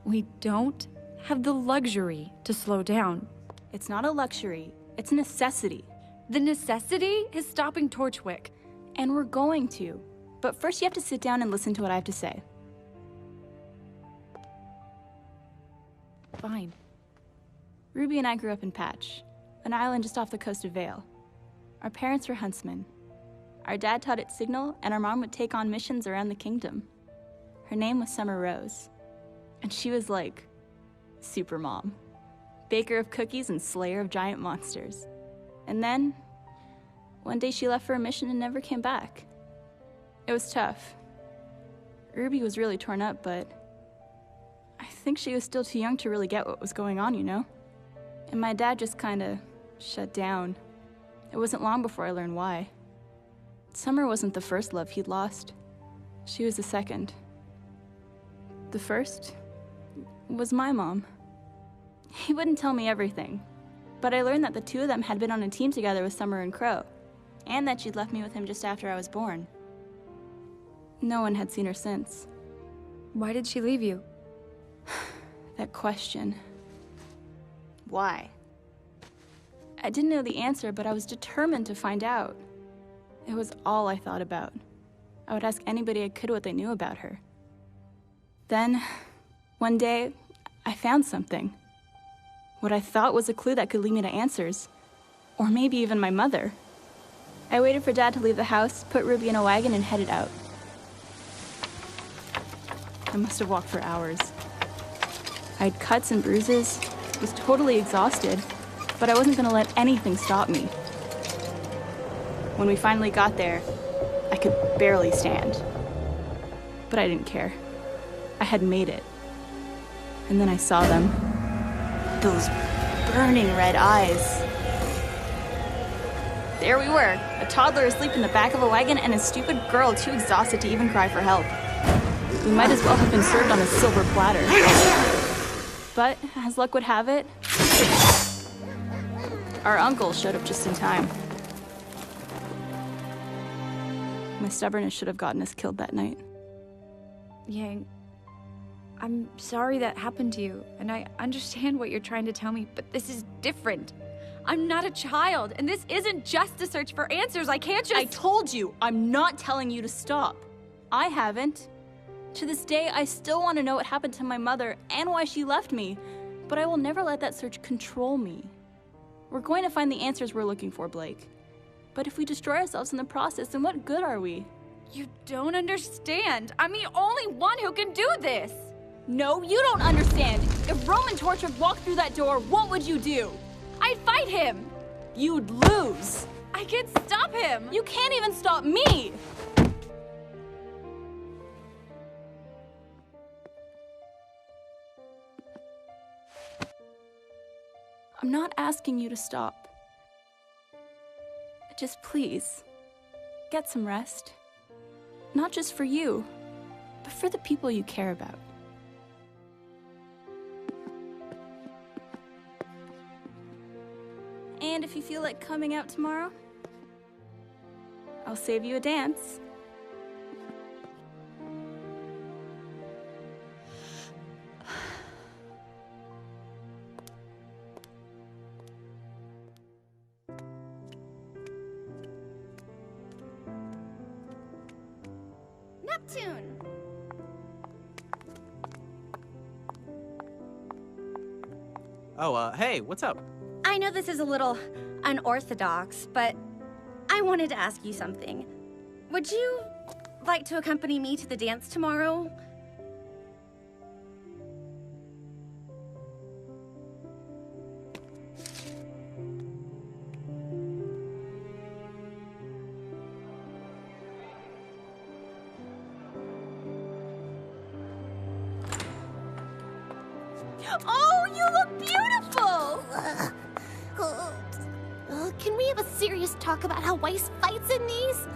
We don't have the luxury to slow down. It's not a luxury. It's a necessity. The necessity is stopping Torchwick. And we're going to. But first you have to sit down and listen to what I have to say. Fine. Ruby and I grew up in Patch, an island just off the coast of Vale. Our parents were huntsmen. Our dad taught at Signal, and our mom would take on missions around the kingdom. Her name was Summer Rose, and she was like super mom. Baker of cookies and slayer of giant monsters. And then, one day she left for a mission and never came back. It was tough. Ruby was really torn up, but I think she was still too young to really get what was going on, you know? And my dad just kinda shut down. It wasn't long before I learned why. Summer wasn't the first love he'd lost. She was the second. The first was my mom. He wouldn't tell me everything, but I learned that the two of them had been on a team together with Summer and Crow, and that she'd left me with him just after I was born. No one had seen her since. Why did she leave you? That question. Why? I didn't know the answer, but I was determined to find out. It was all I thought about. I would ask anybody I could what they knew about her. Then, one day, I found something. What I thought was a clue that could lead me to answers. Or maybe even my mother. I waited for Dad to leave the house, put Ruby in a wagon, and headed out. I must have walked for hours. I had cuts and bruises, was totally exhausted, but I wasn't gonna let anything stop me. When we finally got there, I could barely stand. But I didn't care. I had made it. And then I saw them. Those burning red eyes. There we were, a toddler asleep in the back of a wagon and a stupid girl too exhausted to even cry for help. We might as well have been served on a silver platter. But, as luck would have it, our uncle showed up just in time. My stubbornness should have gotten us killed that night. Yang, I'm sorry that happened to you, and I understand what you're trying to tell me, but this is different. I'm not a child, and this isn't just a search for answers. I can't just— I told you, I'm not telling you to stop. I haven't. To this day, I still want to know what happened to my mother and why she left me, but I will never let that search control me. We're going to find the answers we're looking for, Blake. But if we destroy ourselves in the process, then what good are we? You don't understand. I'm the only one who can do this. No, you don't understand. If Roman Torchwick walked through that door, what would you do? I'd fight him. You'd lose. I can't stop him. You can't even stop me. I'm not asking you to stop. Just please, get some rest. Not just for you, but for the people you care about. And if you feel like coming out tomorrow, I'll save you a dance. Neptune! Oh, hey, what's up? I know this is a little unorthodox, but I wanted to ask you something. Would you like to accompany me to the dance tomorrow? Oh, you look beautiful! Can we have a serious talk about how Weiss fights in these?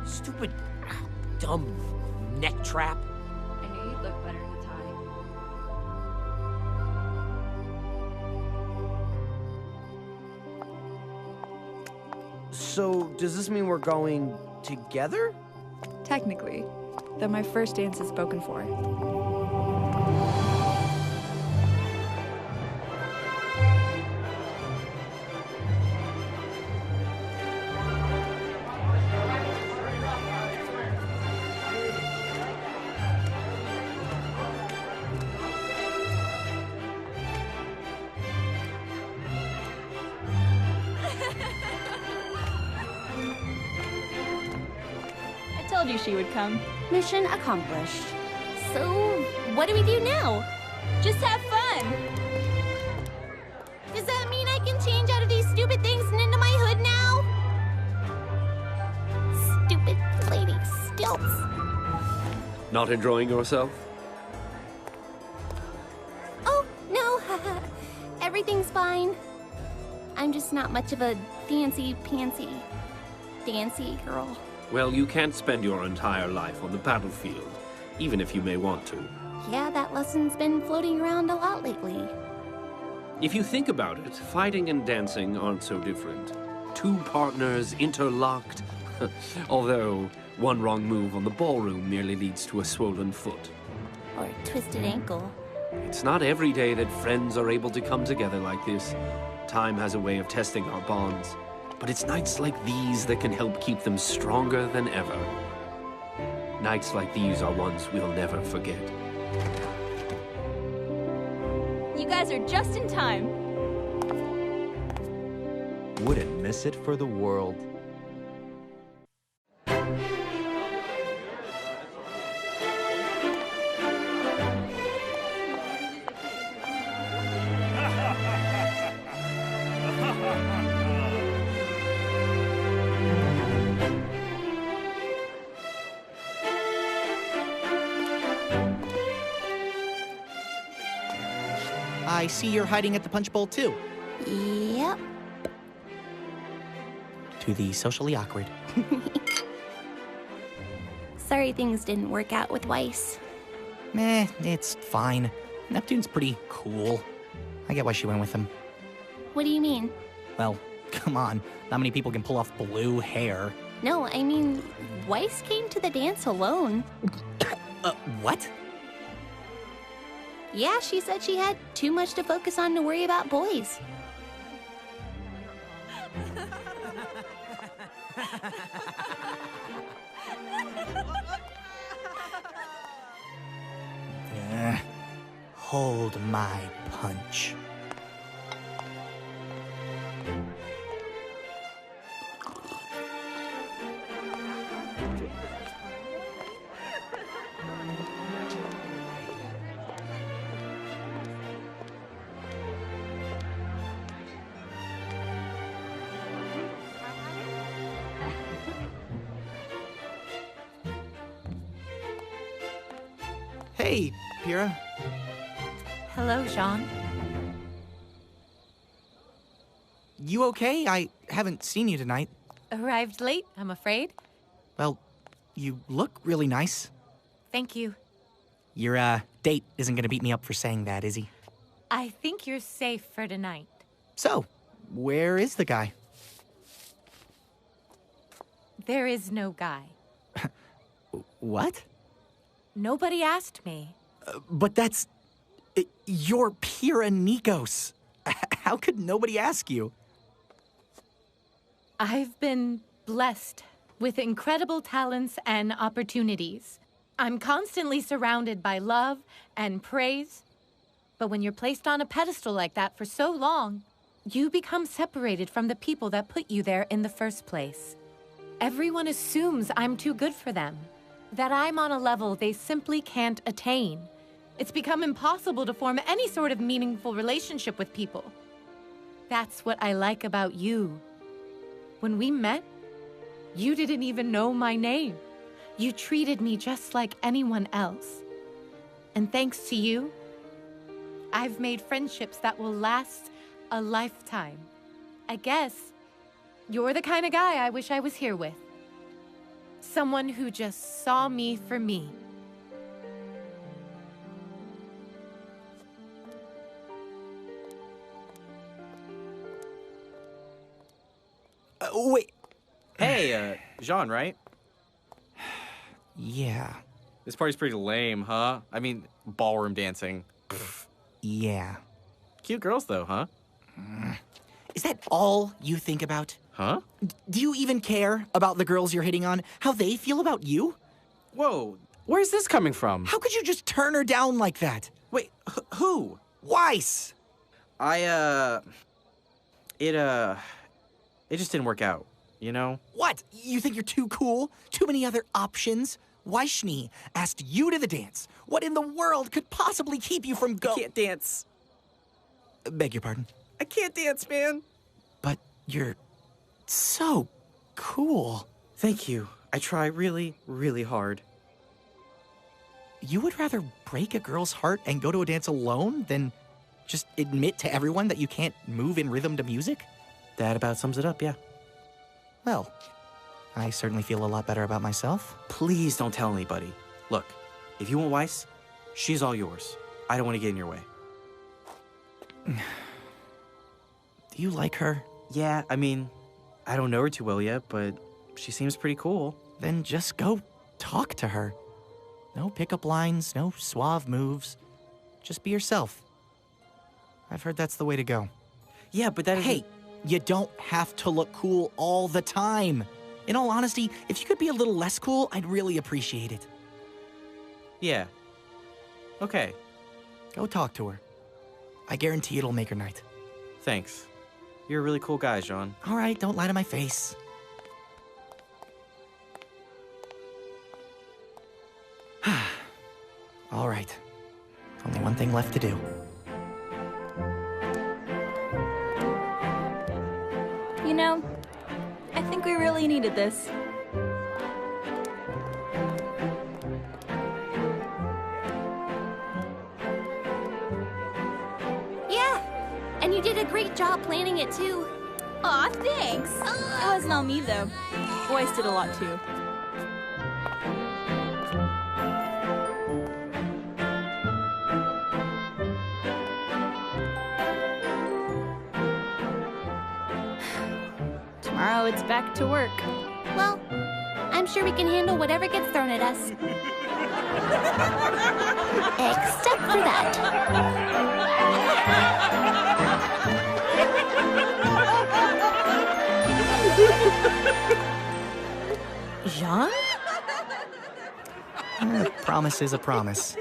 Stupid, dumb neck trap. I knew you'd look better in a tie. So, does this mean we're going together? Technically, though my first dance is spoken for. I told you she would come. Mission accomplished. So, what do we do now? Just have fun! Does that mean I can change out of these stupid things and into my hood now? Stupid lady stilts. Not enjoying yourself? Oh, no. Everything's fine. I'm just not much of a fancy-pantsy dancy girl. Well, you can't spend your entire life on the battlefield, even if you may want to. Yeah, that lesson's been floating around a lot lately. If you think about it, fighting and dancing aren't so different. Two partners interlocked. Although, one wrong move on the ballroom merely leads to a swollen foot. Or a twisted ankle. It's not every day that friends are able to come together like this. Time has a way of testing our bonds. But it's nights like these that can help keep them stronger than ever. Nights like these are ones we'll never forget. You guys are just in time. Wouldn't miss it for the world. I see you're hiding at the punch bowl too. Yep. To the socially awkward. Sorry things didn't work out with Weiss. Meh, it's fine. Neptune's pretty cool. I get why she went with him. What do you mean? Well, come on. Not many people can pull off blue hair. No, I mean, Weiss came to the dance alone. What? Yeah, she said she had too much to focus on to worry about boys. Hold my punch. Hey, Pyrrha. Hello, Jean. You okay? I haven't seen you tonight. Arrived late, I'm afraid. Well, you look really nice. Thank you. Your, date isn't gonna beat me up for saying that, is he? I think you're safe for tonight. So, where is the guy? There is no guy. What? Nobody asked me. But that's... You're Pyrrha Nikos. How could nobody ask you? I've been blessed with incredible talents and opportunities. I'm constantly surrounded by love and praise. But when you're placed on a pedestal like that for so long, you become separated from the people that put you there in the first place. Everyone assumes I'm too good for them, that I'm on a level they simply can't attain. It's become impossible to form any sort of meaningful relationship with people. That's what I like about you. When we met, you didn't even know my name. You treated me just like anyone else. And thanks to you, I've made friendships that will last a lifetime. I guess you're the kind of guy I wish I was here with. Someone who just saw me for me. Wait. Hey, Jean, right? Yeah. This party's pretty lame, huh? I mean, ballroom dancing. Yeah. Cute girls, though, huh? Is that all you think about? Huh? Do you even care about the girls you're hitting on? How they feel about you? Whoa, where's this coming from? How could you just turn her down like that? Wait, who? Weiss! It just didn't work out, you know? What? You think you're too cool? Too many other options? Weishni asked you to the dance. What in the world could possibly keep you from I can't dance. Beg your pardon? I can't dance, man. But you're so cool. Thank you. I try really, really hard. You would rather break a girl's heart and go to a dance alone than just admit to everyone that you can't move in rhythm to music? That about sums it up, yeah. Well, I certainly feel a lot better about myself. Please don't tell anybody. Look, if you want Weiss, she's all yours. I don't want to get in your way. Do you like her? Yeah, I mean, I don't know her too well yet, but she seems pretty cool. Then just go talk to her. No pickup lines, no suave moves. Just be yourself. I've heard that's the way to go. Yeah, but that is... Hey, you don't have to look cool all the time. In all honesty, if you could be a little less cool, I'd really appreciate it. Yeah. Okay. Go talk to her. I guarantee it'll make her night. Thanks. You're a really cool guy, Jean. All right, don't lie to my face. All right. Only one thing left to do. You know, I think we really needed this. Yeah, and you did a great job planning it too. Aw, thanks. It wasn't all me though. Boys did a lot too. Tomorrow it's back to work. Well, I'm sure we can handle whatever gets thrown at us. Except for that. Jean? A promise is a promise.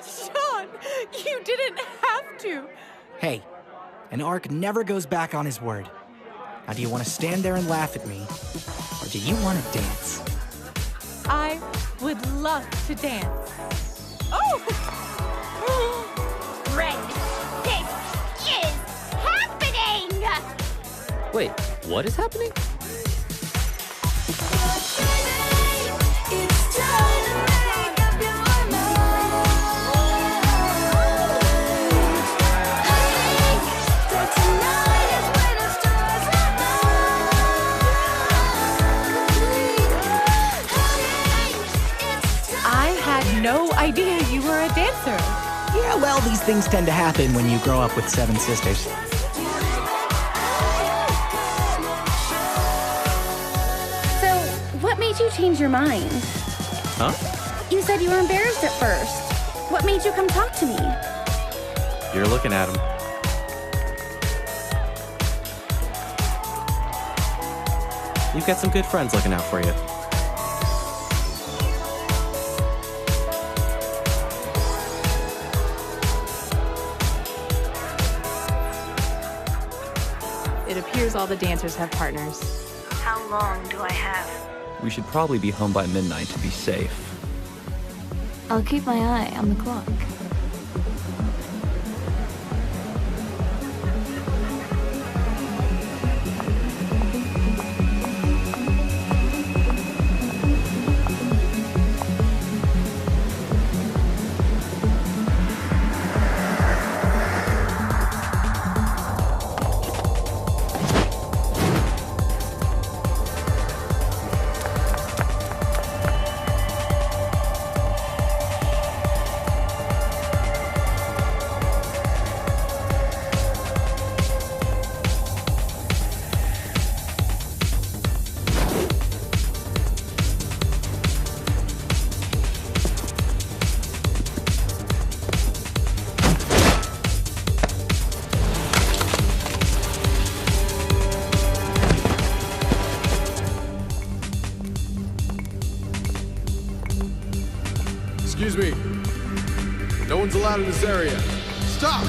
Sean, you didn't have to. Hey, an Ark never goes back on his word. Now, do you want to stand there and laugh at me, or do you want to dance? I would love to dance. Oh! Red, this is happening! Wait, what is happening? No idea you were a dancer. Yeah, well, these things tend to happen when you grow up with 7 sisters. So, what made you change your mind? Huh? You said you were embarrassed at first. What made you come talk to me? You're looking at him. You've got some good friends looking out for you. It appears all the dancers have partners. How long do I have? We should probably be home by midnight to be safe. I'll keep my eye on the clock. Excuse me. No one's allowed in this area. Stop!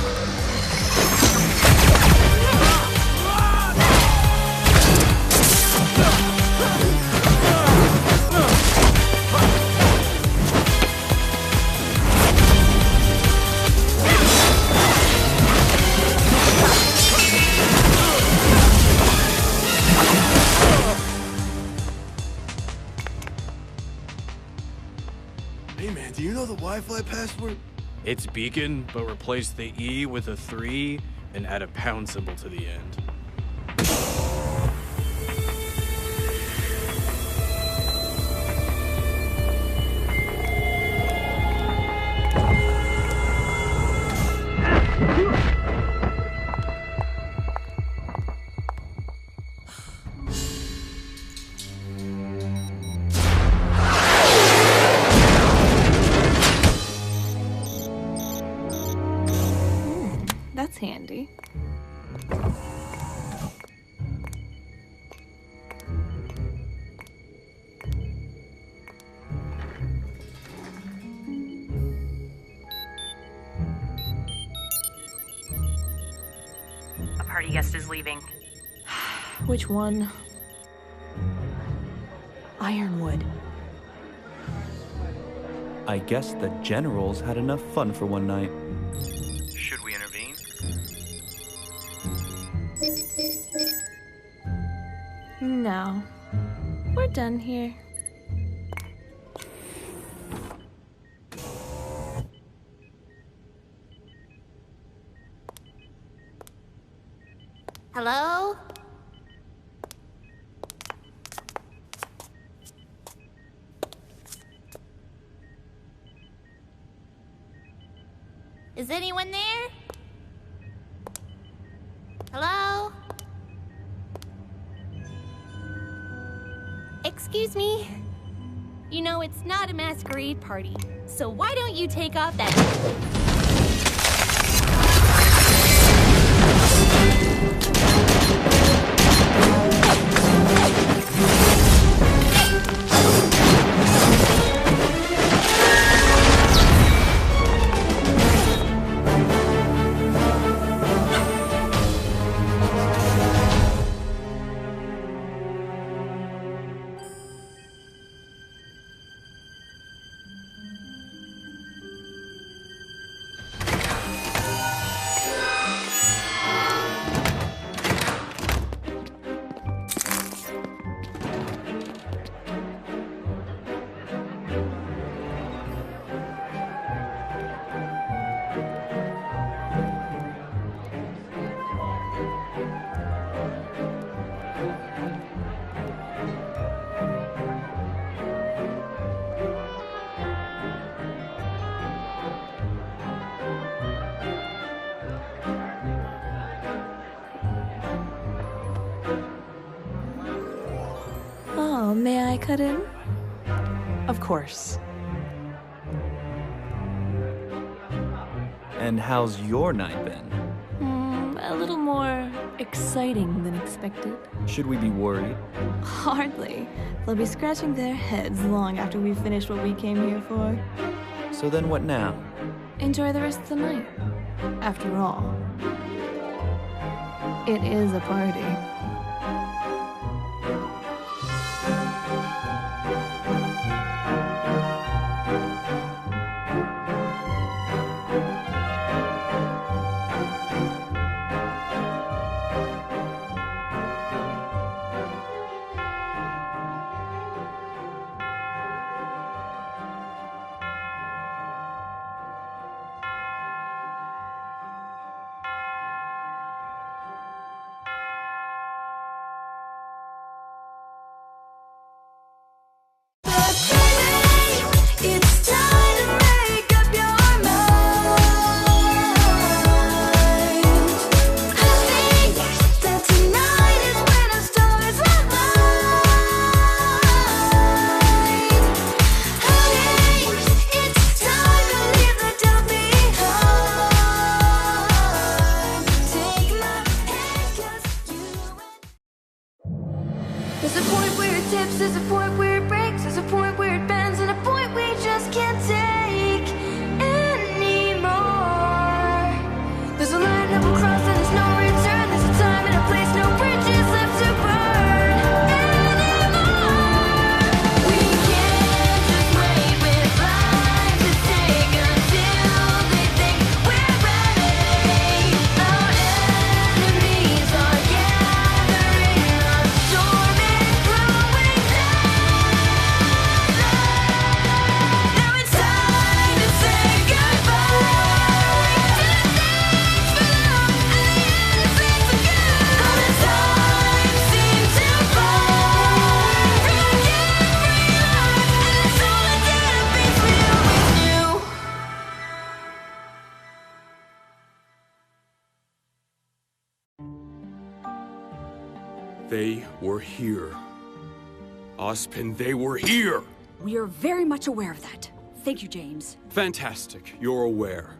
Hey man, do you know the Wi-Fi password? It's beacon, but replace the E with a 3 and add a pound symbol to the end. That's handy. A party guest is leaving. Which one? Ironwood. I guess the generals had enough fun for one night. Should we intervene? No. We're done here. Hello? Is anyone there? Hello? Excuse me? You know, it's not a masquerade party, so why don't you take off that... Oh, may I cut in? Of course. And how's your night been? A little more exciting than expected. Should we be worried? Hardly. They'll be scratching their heads long after we've finished what we came here for. So then what now? Enjoy the rest of the night. After all, it is a party. There's a point where it tips, there's a point where it breaks, there's a point where it bends, and a point we just can't take anymore. There's a line that will cross and there's no return. There's a time and a place, no bridges left to burn anymore. We can't just wait with life to take until they think we're ready. Our enemies are gathering, our storm is brewing down. Now it's time to say goodbye to the things for love and the innocence of good. All the time seems to fly from every life, and it's all a dead beats with you. They were here. Ozpin, they were here! We are very much aware of that. Thank you, James. Fantastic, you're aware.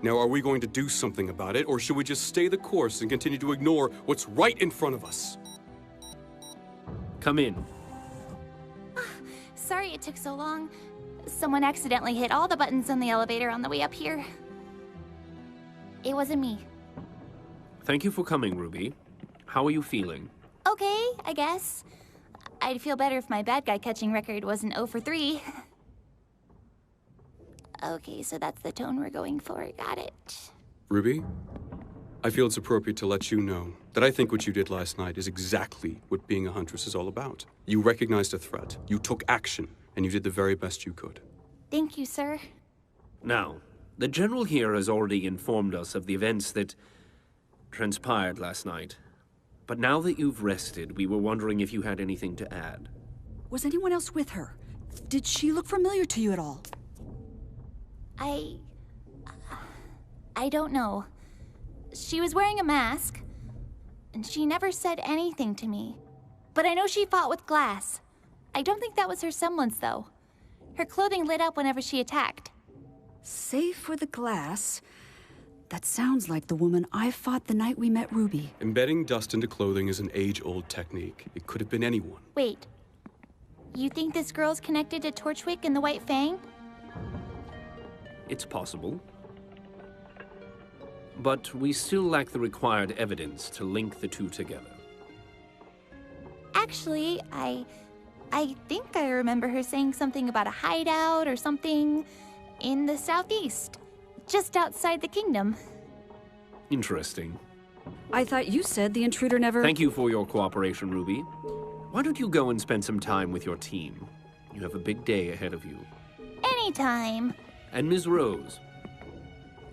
Now, are we going to do something about it, or should we just stay the course and continue to ignore what's right in front of us? Come in. Sorry it took so long. Someone accidentally hit all the buttons on the elevator on the way up here. It wasn't me. Thank you for coming, Ruby. How are you feeling? Okay, I guess. I'd feel better if my bad guy catching record wasn't 0 for 3. Okay, so that's the tone we're going for. Got it. Ruby, I feel it's appropriate to let you know that I think what you did last night is exactly what being a huntress is all about. You recognized a threat, you took action, and you did the very best you could. Thank you, sir. Now, the General here has already informed us of the events that transpired last night. But now that you've rested, we were wondering if you had anything to add. Was anyone else with her? Did she look familiar to you at all? I don't know. She was wearing a mask, and she never said anything to me. But I know she fought with glass. I don't think that was her semblance, though. Her clothing lit up whenever she attacked. Save for the glass, that sounds like the woman I fought the night we met Ruby. Embedding dust into clothing is an age-old technique. It could have been anyone. Wait. You think this girl's connected to Torchwick and the White Fang? It's possible. But we still lack the required evidence to link the two together. Actually, I think I remember her saying something about a hideout or something in the southeast, just outside the kingdom. Interesting. I thought you said the intruder never... Thank you for your cooperation, Ruby. Why don't you go and spend some time with your team? You have a big day ahead of you. Anytime. And Ms. Rose,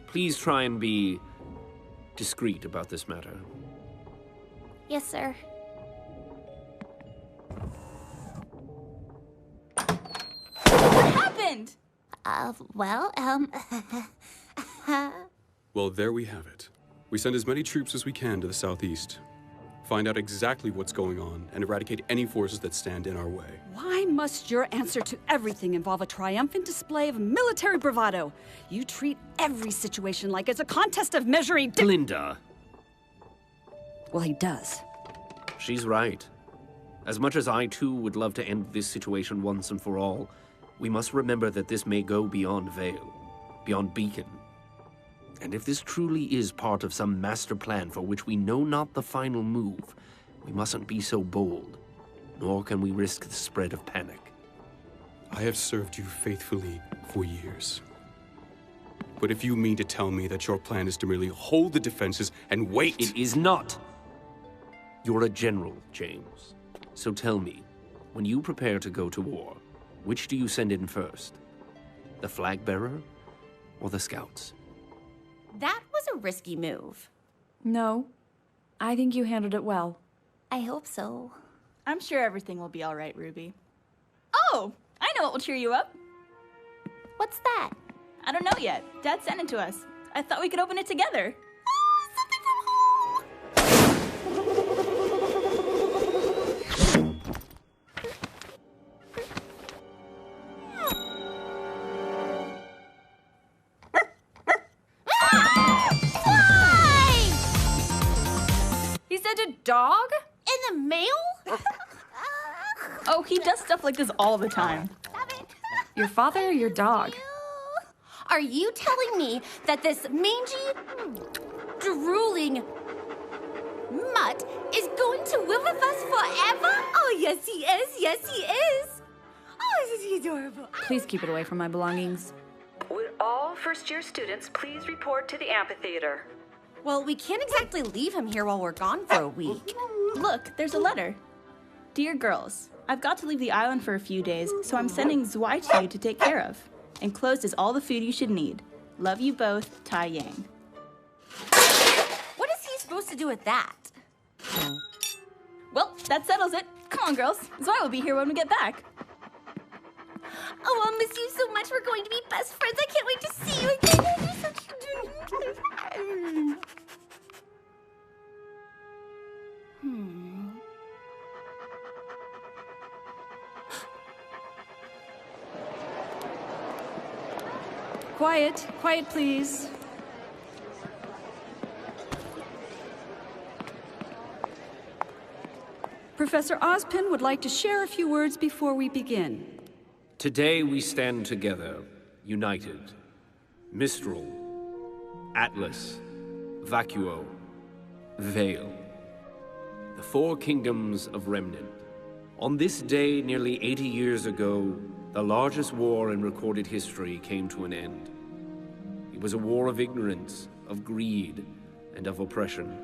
please try and be discreet about this matter. Yes, sir. What happened? Well, there we have it. We send as many troops as we can to the southeast. Find out exactly what's going on and eradicate any forces that stand in our way. Why must your answer to everything involve a triumphant display of military bravado? You treat every situation like it's a contest of measuring... Glinda. Well, he does. She's right. As much as I, too, would love to end this situation once and for all, we must remember that this may go beyond Vale, beyond Beacon. And if this truly is part of some master plan for which we know not the final move, we mustn't be so bold, nor can we risk the spread of panic. I have served you faithfully for years. But if you mean to tell me that your plan is to merely hold the defenses and wait... It is not! You're a general, James. So tell me, when you prepare to go to war, which do you send in first? The flag bearer or the scouts? That was a risky move. No, I think you handled it well. I hope so. I'm sure everything will be all right, Ruby. Oh, I know what will cheer you up. What's that? I don't know yet. Dad sent it to us. I thought we could open it together. He sent a dog? In the mail? Oh, he does stuff like this all the time. Your father or your dog? Are you telling me that this mangy, drooling mutt is going to live with us forever? Oh, yes, he is. Yes, he is. Oh, this is adorable. Please keep it away from my belongings. Would all first-year students please report to the amphitheater? Well, we can't exactly leave him here while we're gone for a week. Look, there's a letter. Dear girls, I've got to leave the island for a few days, so I'm sending Zwei to you to take care of. Enclosed is all the food you should need. Love you both, Tai Yang. What is he supposed to do with that? Well, that settles it. Come on, girls. Zwei will be here when we get back. Oh, I'll miss you so much. We're going to be best friends. I can't wait to see you again. You're such Quiet, quiet, please. Professor Ozpin would like to share a few words before we begin. Today we stand together, united. Mistral, Atlas, Vacuo, Vale. The four kingdoms of Remnant. On this day, nearly 80 years ago, the largest war in recorded history came to an end. It was a war of ignorance, of greed, and of oppression.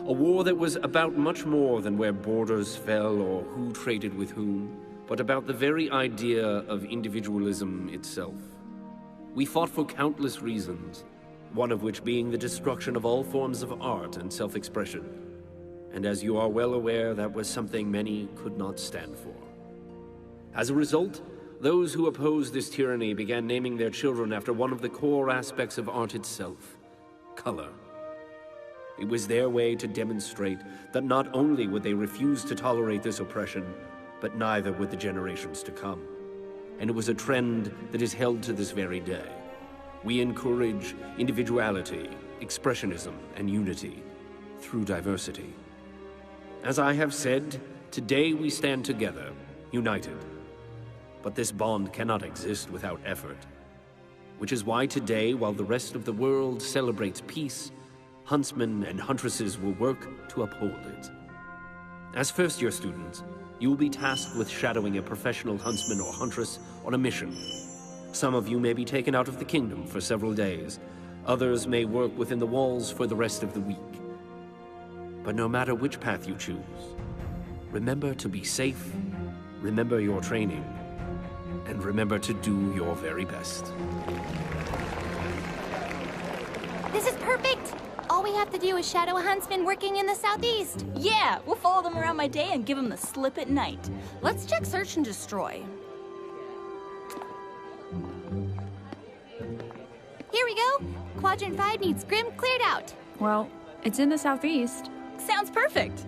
A war that was about much more than where borders fell or who traded with whom, but about the very idea of individualism itself. We fought for countless reasons, one of which being the destruction of all forms of art and self-expression. And as you are well aware, that was something many could not stand for. As a result, those who opposed this tyranny began naming their children after one of the core aspects of art itself: color. It was their way to demonstrate that not only would they refuse to tolerate this oppression, but neither would the generations to come. And it was a trend that is held to this very day. We encourage individuality, expressionism, and unity through diversity. As I have said, today we stand together, united. But this bond cannot exist without effort. Which is why today, while the rest of the world celebrates peace, huntsmen and huntresses will work to uphold it. As first-year students, you will be tasked with shadowing a professional huntsman or huntress on a mission. Some of you may be taken out of the kingdom for several days. Others may work within the walls for the rest of the week. But no matter which path you choose, remember to be safe, remember your training, and remember to do your very best. This is perfect! All we have to do is shadow a huntsman working in the southeast. Yeah, we'll follow them around by day and give them the slip at night. Let's check search and destroy. Here we go. Quadrant 5 needs Grim cleared out. Well, it's in the southeast. Sounds perfect.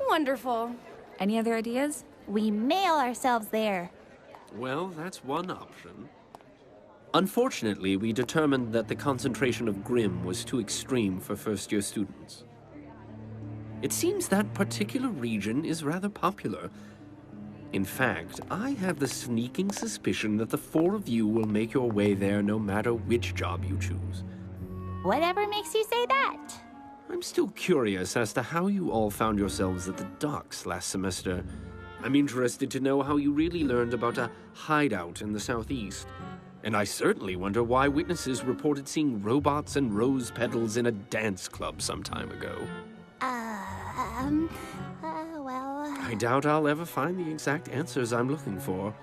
Wonderful. Any other ideas? We mail ourselves there. Well, that's one option. Unfortunately, we determined that the concentration of Grimm was too extreme for first-year students. It seems that particular region is rather popular. In fact, I have the sneaking suspicion that the four of you will make your way there no matter which job you choose. Whatever makes you say that? I'm still curious as to how you all found yourselves at the docks last semester. I'm interested to know how you really learned about a hideout in the southeast. And I certainly wonder why witnesses reported seeing robots and rose petals in a dance club some time ago. Well... I doubt I'll ever find the exact answers I'm looking for.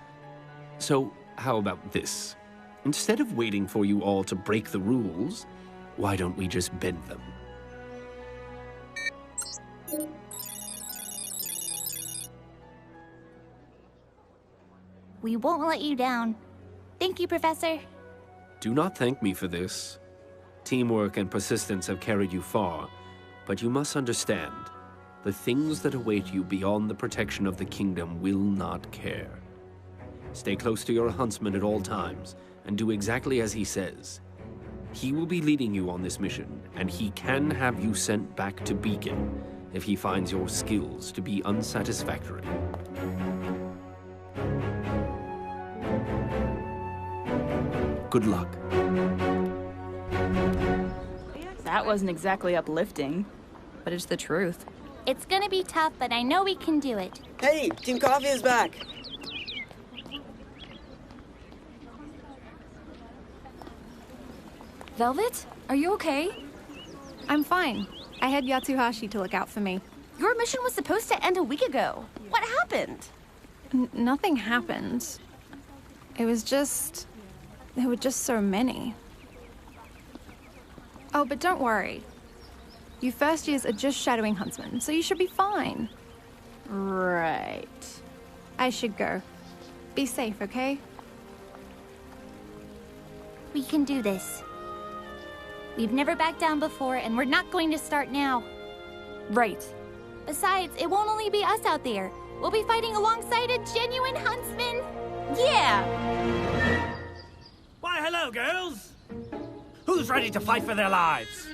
So, how about this? Instead of waiting for you all to break the rules, why don't we just bend them? We won't let you down. Thank you, Professor. Do not thank me for this. Teamwork and persistence have carried you far, but you must understand, the things that await you beyond the protection of the kingdom will not care. Stay close to your huntsman at all times, and do exactly as he says. He will be leading you on this mission, and he can have you sent back to Beacon if he finds your skills to be unsatisfactory. Good luck. That wasn't exactly uplifting, but it's the truth. It's gonna be tough, but I know we can do it. Hey, Team Coffee is back. Velvet, are you okay? I'm fine. I had Yatsuhashi to look out for me. Your mission was supposed to end a week ago. What happened? Nothing happened. It was just... There were just so many. Oh, but don't worry. You first years are just shadowing huntsmen, so you should be fine. Right. I should go. Be safe, okay? We can do this. We've never backed down before, and we're not going to start now. Right. Besides, it won't only be us out there. We'll be fighting alongside a genuine huntsman. Yeah! Why, hello, girls! Who's ready to fight for their lives?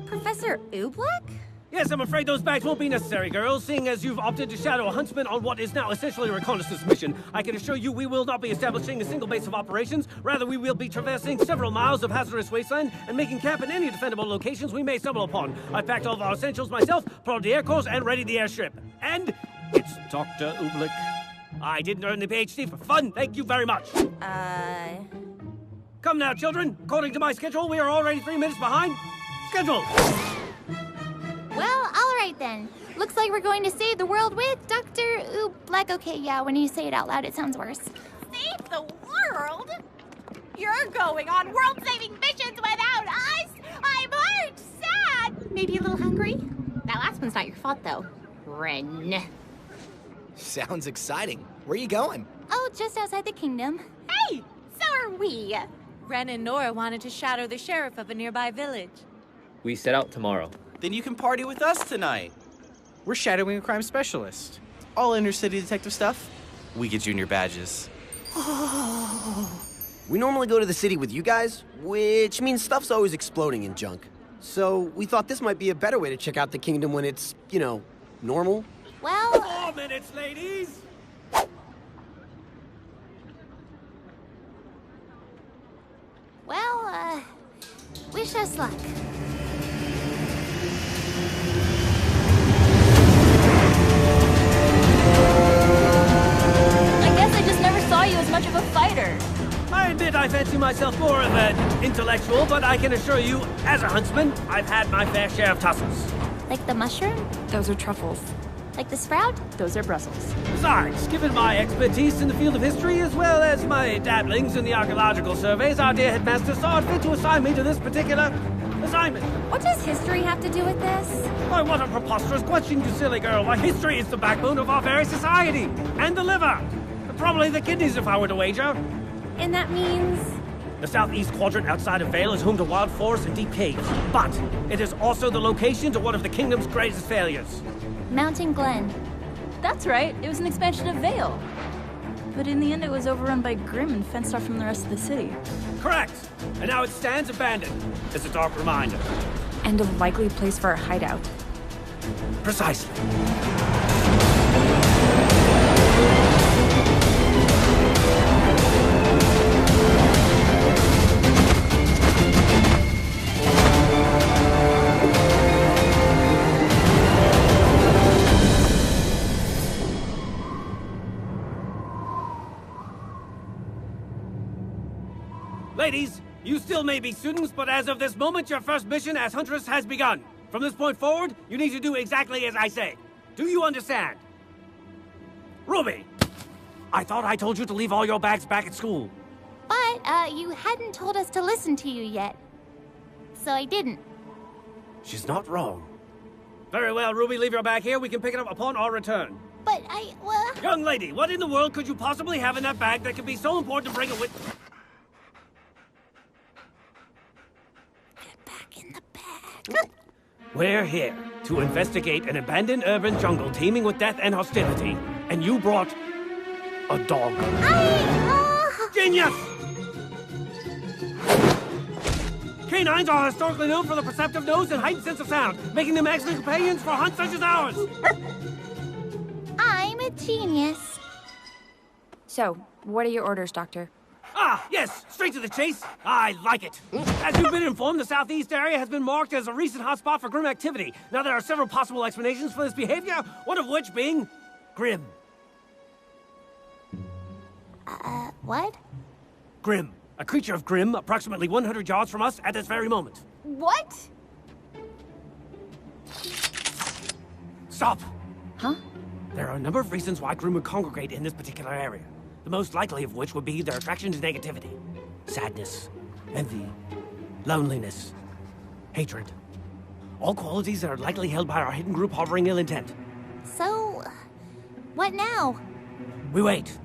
Professor Oobleck? Yes, I'm afraid those bags won't be necessary, girls, seeing as you've opted to shadow a huntsman on what is now essentially a reconnaissance mission. I can assure you we will not be establishing a single base of operations. Rather, we will be traversing several miles of hazardous wasteland and making camp in any defendable locations we may stumble upon. I've packed all of our essentials myself, put on the air course, and readied the airship. And it's Dr. Oobleck. I didn't earn the PhD for fun. Thank you very much. Come now, children. According to my schedule, we are already 3 minutes behind schedule. Well, all right then. Looks like we're going to save the world with Dr. Oobleck. Okay, yeah, when you say it out loud, it sounds worse. Save the world? You're going on world-saving missions without us? I'm hurt, sad. Maybe a little hungry? That last one's not your fault, though. Ren. Sounds exciting. Where are you going? Oh, just outside the kingdom. Hey, so are we. Ren and Nora wanted to shadow the sheriff of a nearby village. We set out tomorrow. Then you can party with us tonight. We're shadowing a crime specialist. All inner-city detective stuff. We get junior badges. We normally go to the city with you guys, which means stuff's always exploding in junk. So we thought this might be a better way to check out the kingdom when it's, you know, normal. Well... 4 minutes, ladies! Well, wish us luck. I guess I just never saw you as much of a fighter. I admit I fancy myself more of an intellectual, but I can assure you, as a huntsman, I've had my fair share of tussles. Like the mushroom? Those are truffles. Like the sprout? Those are Brussels. Besides, given my expertise in the field of history, as well as my dabblings in the archaeological surveys, our dear headmaster saw it fit to assign me to this particular assignment. What does history have to do with this? Why, what a preposterous question, you silly girl. Why, history is the backbone of our very society. And the liver. Probably the kidneys, if I were to wager. And that means... The southeast quadrant outside of Vale is home to wild forests and deep caves, but it is also the location to one of the kingdom's greatest failures. Mountain Glen. That's right, it was an expansion of Vale. But in the end, it was overrun by Grimm and fenced off from the rest of the city. Correct. And now it stands abandoned. It's a dark reminder. And a likely place for a hideout. Precisely. Ladies, you still may be students, but as of this moment, your first mission as Huntress has begun. From this point forward, you need to do exactly as I say. Do you understand? Ruby! I thought I told you to leave all your bags back at school. But, you hadn't told us to listen to you yet. So I didn't. She's not wrong. Very well, Ruby, leave your bag here. We can pick it up upon our return. But well... Young lady, what in the world could you possibly have in that bag that could be so important to bring it with... We're here to investigate an abandoned urban jungle teeming with death and hostility. And you brought a dog. Genius! Canines are historically known for the perceptive nose and heightened sense of sound, making them excellent companions for hunts such as ours. I'm a genius. So, what are your orders, Doctor? Ah, yes, straight to the chase. I like it. As you've been informed, the southeast area has been marked as a recent hotspot for Grimm activity. Now, there are several possible explanations for this behavior, one of which being Grimm. What? Grimm. A creature of Grimm, approximately 100 yards from us at this very moment. What? Stop! Huh? There are a number of reasons why Grimm would congregate in this particular area. The most likely of which would be their attraction to negativity. Sadness, envy, loneliness, hatred. All qualities that are likely held by our hidden group harboring ill intent. So, what now? We wait.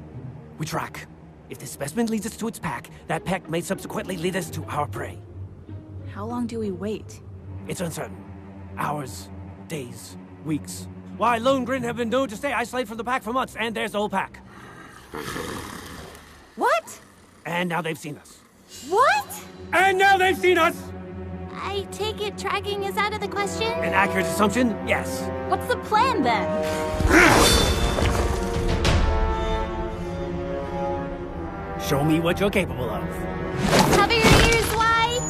We track. If this specimen leads us to its pack, that pack may subsequently lead us to our prey. How long do we wait? It's uncertain. Hours, days, weeks. Why, lone Grin have been known to stay isolated from the pack for months, and there's the whole pack. What? And now they've seen us. What? And now they've seen us! I take it tracking is out of the question? An accurate assumption? Yes. What's the plan, then? Show me what you're capable of. Cover your ears wide!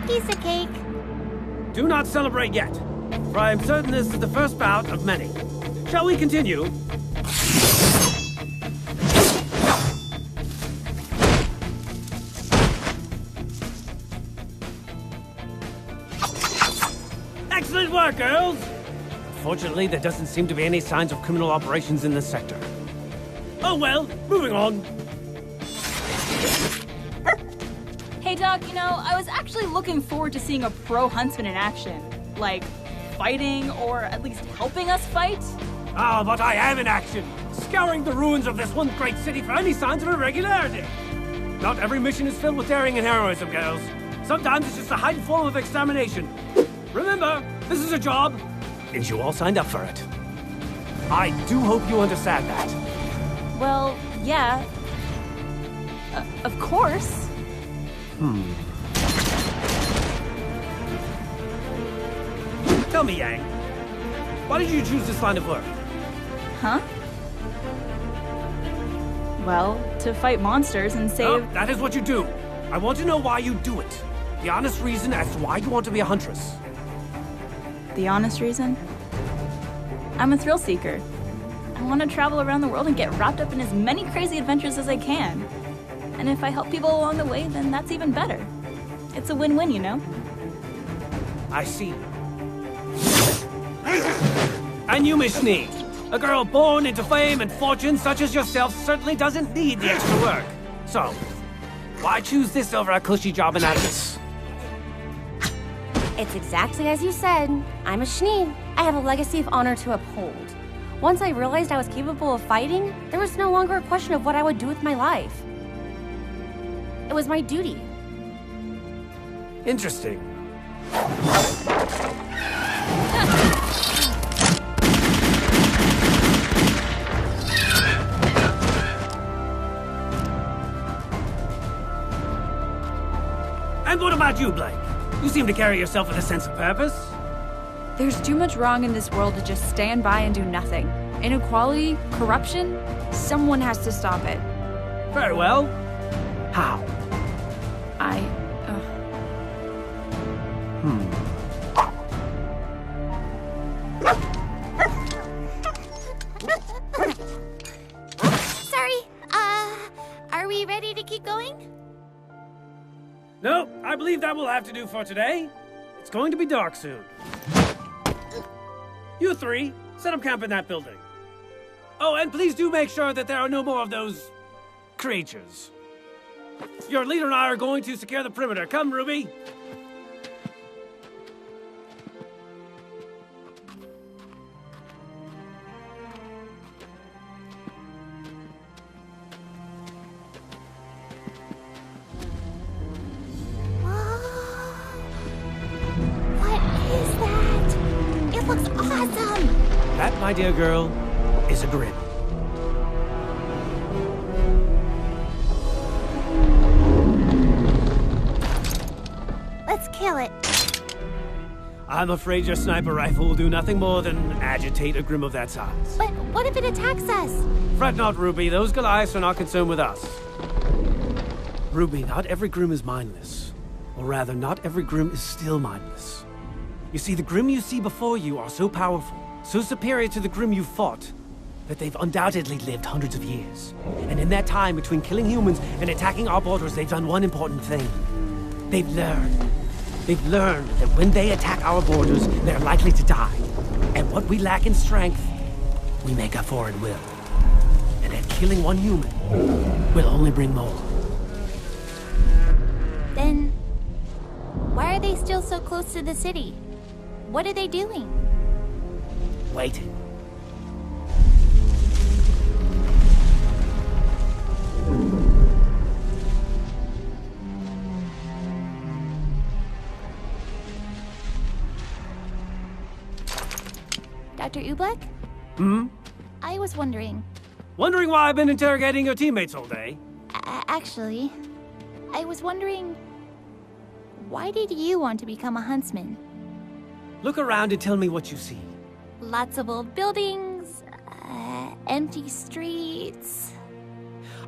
Piece of cake. Do not celebrate yet, for I am certain this is the first bout of many. Shall we continue? Excellent work, girls! Fortunately, there doesn't seem to be any signs of criminal operations in this sector. Oh well, moving on. Hey, Doc, you know, I was actually looking forward to seeing a pro huntsman in action. Like, fighting, or at least helping us fight. Ah, but I am in action, scouring the ruins of this one great city for any signs of irregularity. Not every mission is filled with daring and heroism, girls. Sometimes it's just a heightened form of extermination. Remember, this is a job, and you all signed up for it. I do hope you understand that. Well, yeah. Of course. Tell me, Yang, why did you choose this line of work? Huh? Well, to fight monsters and save... Oh, that is what you do. I want to know why you do it. The honest reason as to why you want to be a huntress. The honest reason? I'm a thrill seeker. I want to travel around the world and get wrapped up in as many crazy adventures as I can. And if I help people along the way, then that's even better. It's a win-win, you know? I see. And you, Miss Sneak, a girl born into fame and fortune such as yourself certainly doesn't need the extra work. So, why choose this over a cushy job in Atlas? It's exactly as you said. I'm a Shnee. I have a legacy of honor to uphold. Once I realized I was capable of fighting, there was no longer a question of what I would do with my life. It was my duty. Interesting. And what about you, Blake? You seem to carry yourself with a sense of purpose. There's too much wrong in this world to just stand by and do nothing. Inequality, corruption, someone has to stop it. Very well. How? Sorry, are we ready to keep going? No, I believe that will have to do for today. It's going to be dark soon. You three, set up camp in that building. Oh, and please do make sure that there are no more of those creatures. Your leader and I are going to secure the perimeter. Come, Ruby. It looks awesome! That, my dear girl, is a grin. Let's kill it. I'm afraid your sniper rifle will do nothing more than agitate a grim of that size. But what if it attacks us? Fret not, Ruby. Those Goliaths are not concerned with us. Ruby, not every grim is mindless. Or rather, not every grim is still mindless. You see, the grim you see before you are so powerful, so superior to the grim you fought, that they've undoubtedly lived hundreds of years. And in that time between killing humans and attacking our borders, they've done one important thing. They've learned. They've learned that when they attack our borders, they're likely to die. And what we lack in strength, we make up for in will. And that killing one human will only bring more. Then, why are they still so close to the city? What are they doing? Waiting. Dr. Ublek? Hmm? I was wondering. Wondering why I've been interrogating your teammates all day? Actually, I was wondering, why did you want to become a huntsman? Look around and tell me what you see. Lots of old buildings, empty streets.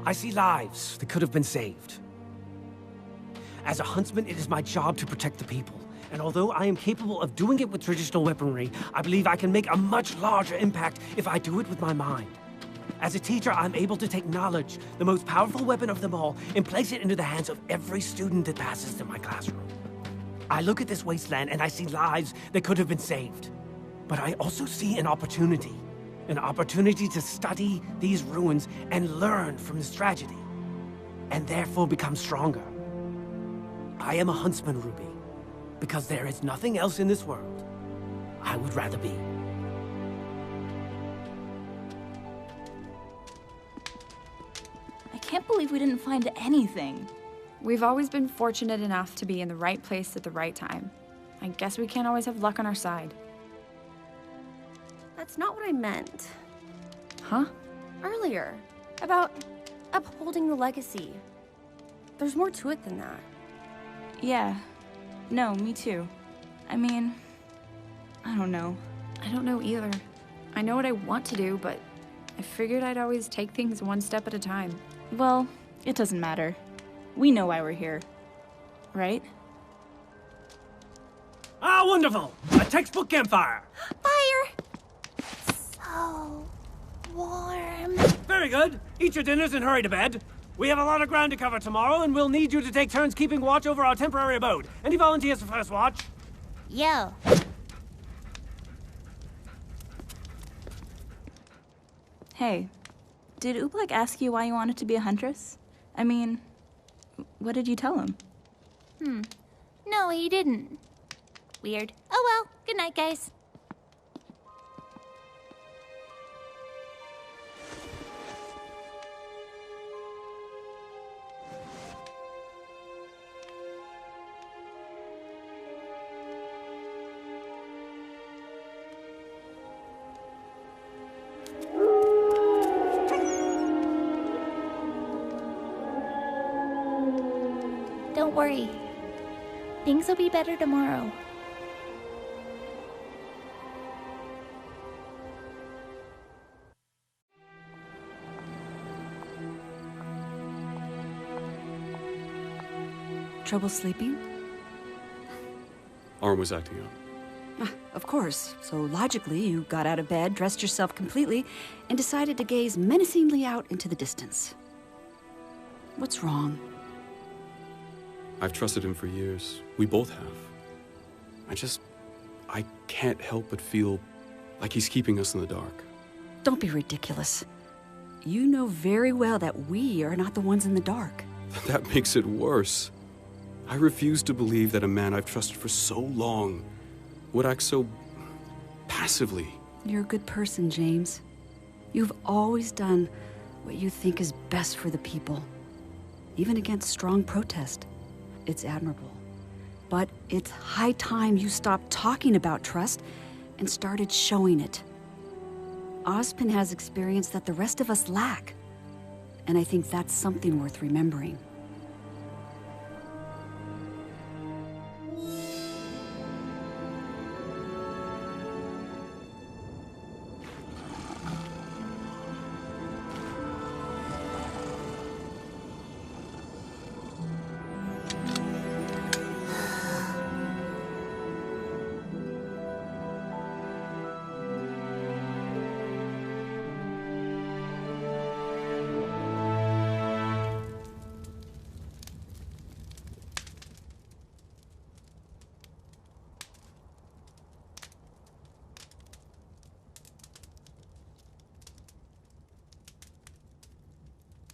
I see lives that could have been saved. As a huntsman, it is my job to protect the people. And although I am capable of doing it with traditional weaponry, I believe I can make a much larger impact if I do it with my mind. As a teacher, I'm able to take knowledge, the most powerful weapon of them all, and place it into the hands of every student that passes through my classroom. I look at this wasteland and I see lives that could have been saved. But I also see an opportunity to study these ruins and learn from this tragedy, and therefore become stronger. I am a huntsman, Ruby, because there is nothing else in this world I would rather be. I can't believe we didn't find anything. We've always been fortunate enough to be in the right place at the right time. I guess we can't always have luck on our side. That's not what I meant. Huh? Earlier, about upholding the legacy. There's more to it than that. Yeah. No, me too. I mean, I don't know. I don't know either. I know what I want to do, but I figured I'd always take things one step at a time. Well, it doesn't matter. We know why we're here. Right? Ah, wonderful! A textbook campfire! Fire! So warm. Very good. Eat your dinners and hurry to bed. We have a lot of ground to cover tomorrow, and we'll need you to take turns keeping watch over our temporary abode. Any volunteers for first watch? Yo. Hey, did Oobleck ask you why you wanted to be a huntress? I mean, what did you tell him? No, he didn't. Weird. Oh well, good night, guys. Don't worry. Things will be better tomorrow. Trouble sleeping? Arm was acting up. Of course. So logically, you got out of bed, dressed yourself completely, and decided to gaze menacingly out into the distance. What's wrong? I've trusted him for years. We both have. I can't help but feel like he's keeping us in the dark. Don't be ridiculous. You know very well that we are not the ones in the dark. That makes it worse. I refuse to believe that a man I've trusted for so long would act so passively. You're a good person, James. You've always done what you think is best for the people, even against strong protest. It's admirable. But it's high time you stopped talking about trust and started showing it. Ozpin has experience that the rest of us lack, and I think that's something worth remembering.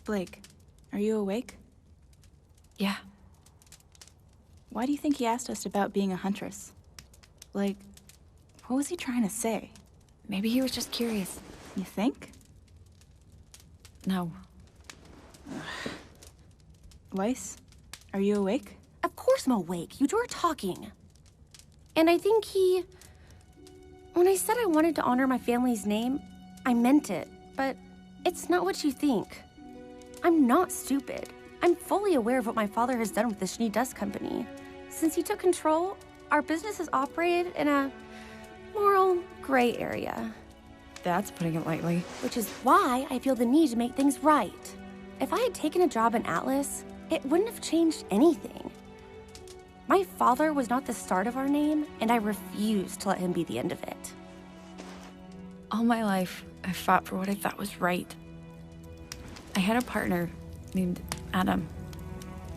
Blake, are you awake? Yeah. Why do you think he asked us about being a huntress? Like, what was he trying to say? Maybe he was just curious. You think? No. Weiss, are you awake? Of course I'm awake. You two are talking. And I think when I said I wanted to honor my family's name, I meant it. But it's not what you think. I'm not stupid. I'm fully aware of what my father has done with the Schnee Dust Company. Since he took control, our business has operated in a moral gray area. That's putting it lightly. Which is why I feel the need to make things right. If I had taken a job in Atlas, it wouldn't have changed anything. My father was not the start of our name, and I refuse to let him be the end of it. All my life, I fought for what I thought was right. I had a partner named Adam.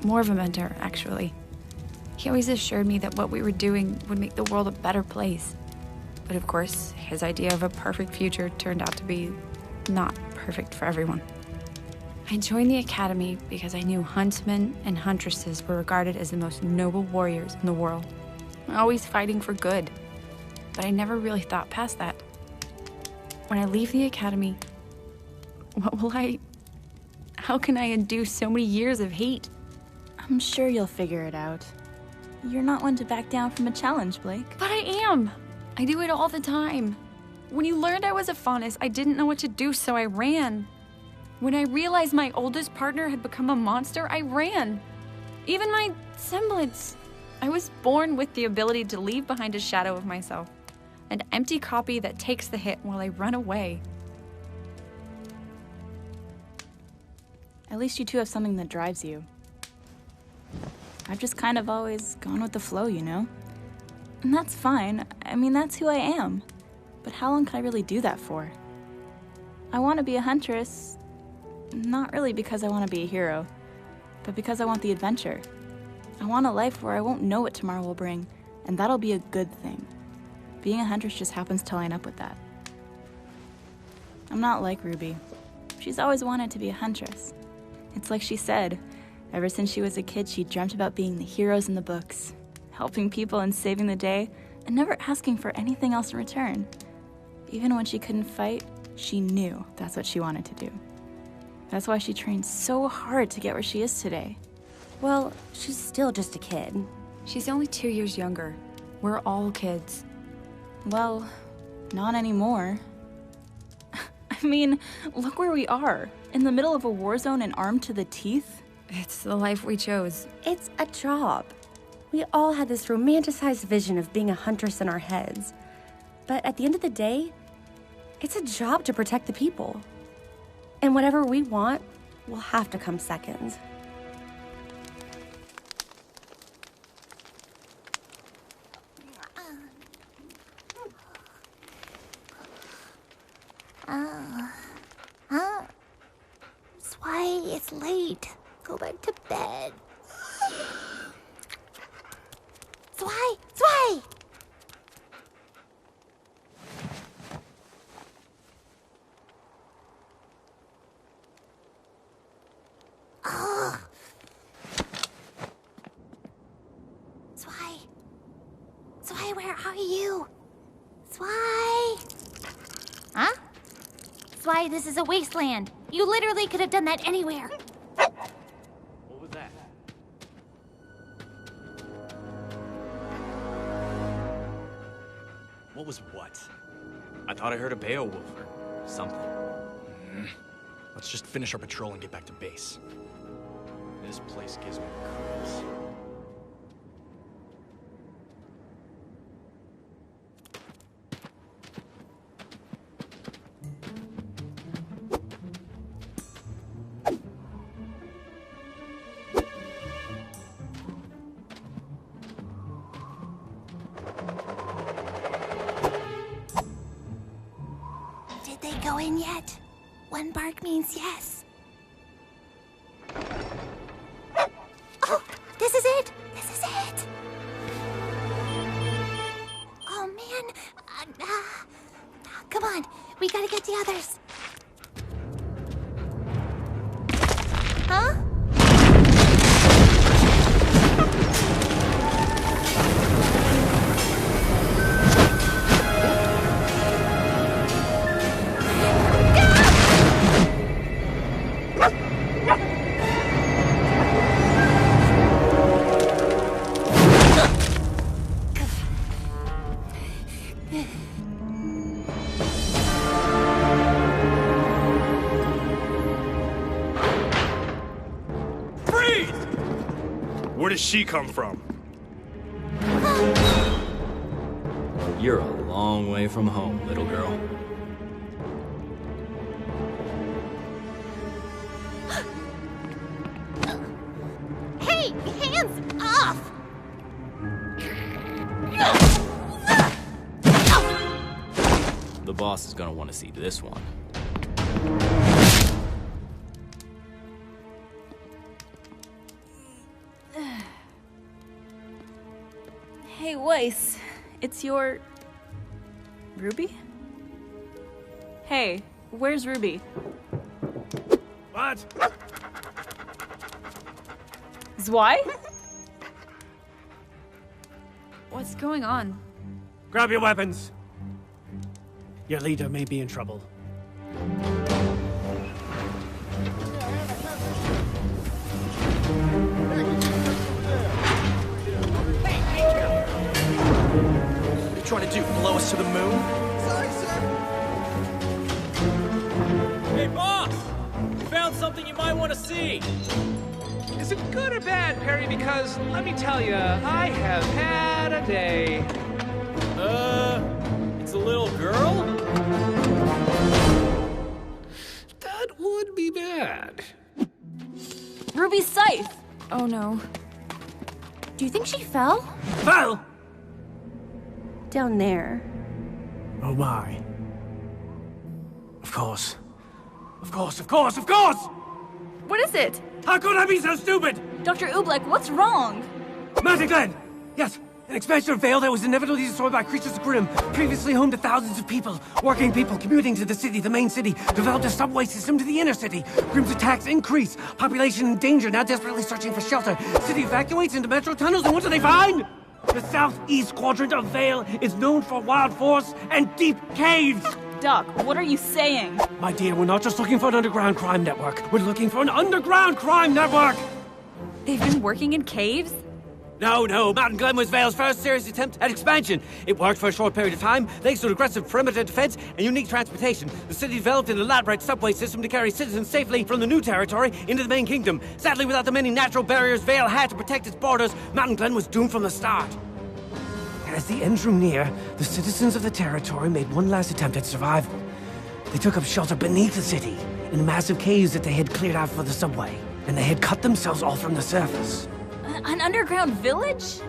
More of a mentor, actually. He always assured me that what we were doing would make the world a better place. But of course, his idea of a perfect future turned out to be not perfect for everyone. I joined the academy because I knew huntsmen and huntresses were regarded as the most noble warriors in the world, always fighting for good. But I never really thought past that. When I leave the academy, how can I undo so many years of hate? I'm sure you'll figure it out. You're not one to back down from a challenge, Blake. But I am! I do it all the time. When you learned I was a faunus, I didn't know what to do, so I ran. When I realized my oldest partner had become a monster, I ran. Even my semblance. I was born with the ability to leave behind a shadow of myself. An empty copy that takes the hit while I run away. At least you two have something that drives you. I've just kind of always gone with the flow, you know? And that's fine. I mean, that's who I am. But how long can I really do that for? I want to be a huntress, not really because I want to be a hero, but because I want the adventure. I want a life where I won't know what tomorrow will bring, and that'll be a good thing. Being a huntress just happens to line up with that. I'm not like Ruby. She's always wanted to be a huntress. It's like she said, ever since she was a kid, she dreamt about being the heroes in the books, helping people and saving the day, and never asking for anything else in return. Even when she couldn't fight, she knew that's what she wanted to do. That's why she trained so hard to get where she is today. Well, she's still just a kid. She's only 2 years younger. We're all kids. Well, not anymore. I mean, look where we are. In the middle of a war zone and armed to the teeth. It's the life we chose. It's a job. We all had this romanticized vision of being a huntress in our heads. But at the end of the day, it's a job to protect the people. And whatever we want will have to come second. That's why it's late. Go back to bed. Zwei! Ugh. Zwei, where are you? Zwei! Huh? Zwei, this is a wasteland. You literally could have done that anywhere. What was that? What was what? I thought I heard a Beowulf or something. Let's just finish our patrol and get back to base. This place gives me the creeps. Did they go in yet? One bark means yes. Oh, this is it! This is it! Oh, man. Come on. We gotta get the others. Huh? Where does she come from? You're a long way from home, little girl. Hey, hands off! The boss is gonna want to see this one. Hey, Weiss. It's your... Ruby? Hey, where's Ruby? What? Zwei? What's going on? Grab your weapons. Your leader may be in trouble. What are you trying to do, blow us to the moon? Sorry, sir. Hey, boss! We found something you might want to see. Is it good or bad, Perry? Because, let me tell you, I have had a day. It's a little girl? That would be bad. Ruby's scythe! Oh no. Do you think she fell? Fell? Down there. Oh my. Of course. Of course, of course, of course! What is it? How could I be so stupid? Dr. Oobleck, what's wrong? Mountain Glen! Yes, an expansion of Vale that was inevitably destroyed by creatures of Grimm, previously home to thousands of people, working people commuting to the city, the main city, developed a subway system to the inner city. Grimm's attacks increase, population in danger, now desperately searching for shelter. City evacuates into metro tunnels, and what do they find? The southeast quadrant of Vale is known for wild forests and deep caves. Doc, what are you saying? My dear, we're not just looking for an underground crime network. We're looking for an underground crime network! They've been working in caves? No, Mountain Glen was Vale's first serious attempt at expansion. It worked for a short period of time, thanks to aggressive perimeter defense and unique transportation. The city developed an elaborate subway system to carry citizens safely from the new territory into the main kingdom. Sadly, without the many natural barriers Vale had to protect its borders, Mountain Glen was doomed from the start. As the end drew near, the citizens of the territory made one last attempt at survival. They took up shelter beneath the city, in the massive caves that they had cleared out for the subway, and they had cut themselves off from the surface. An underground village?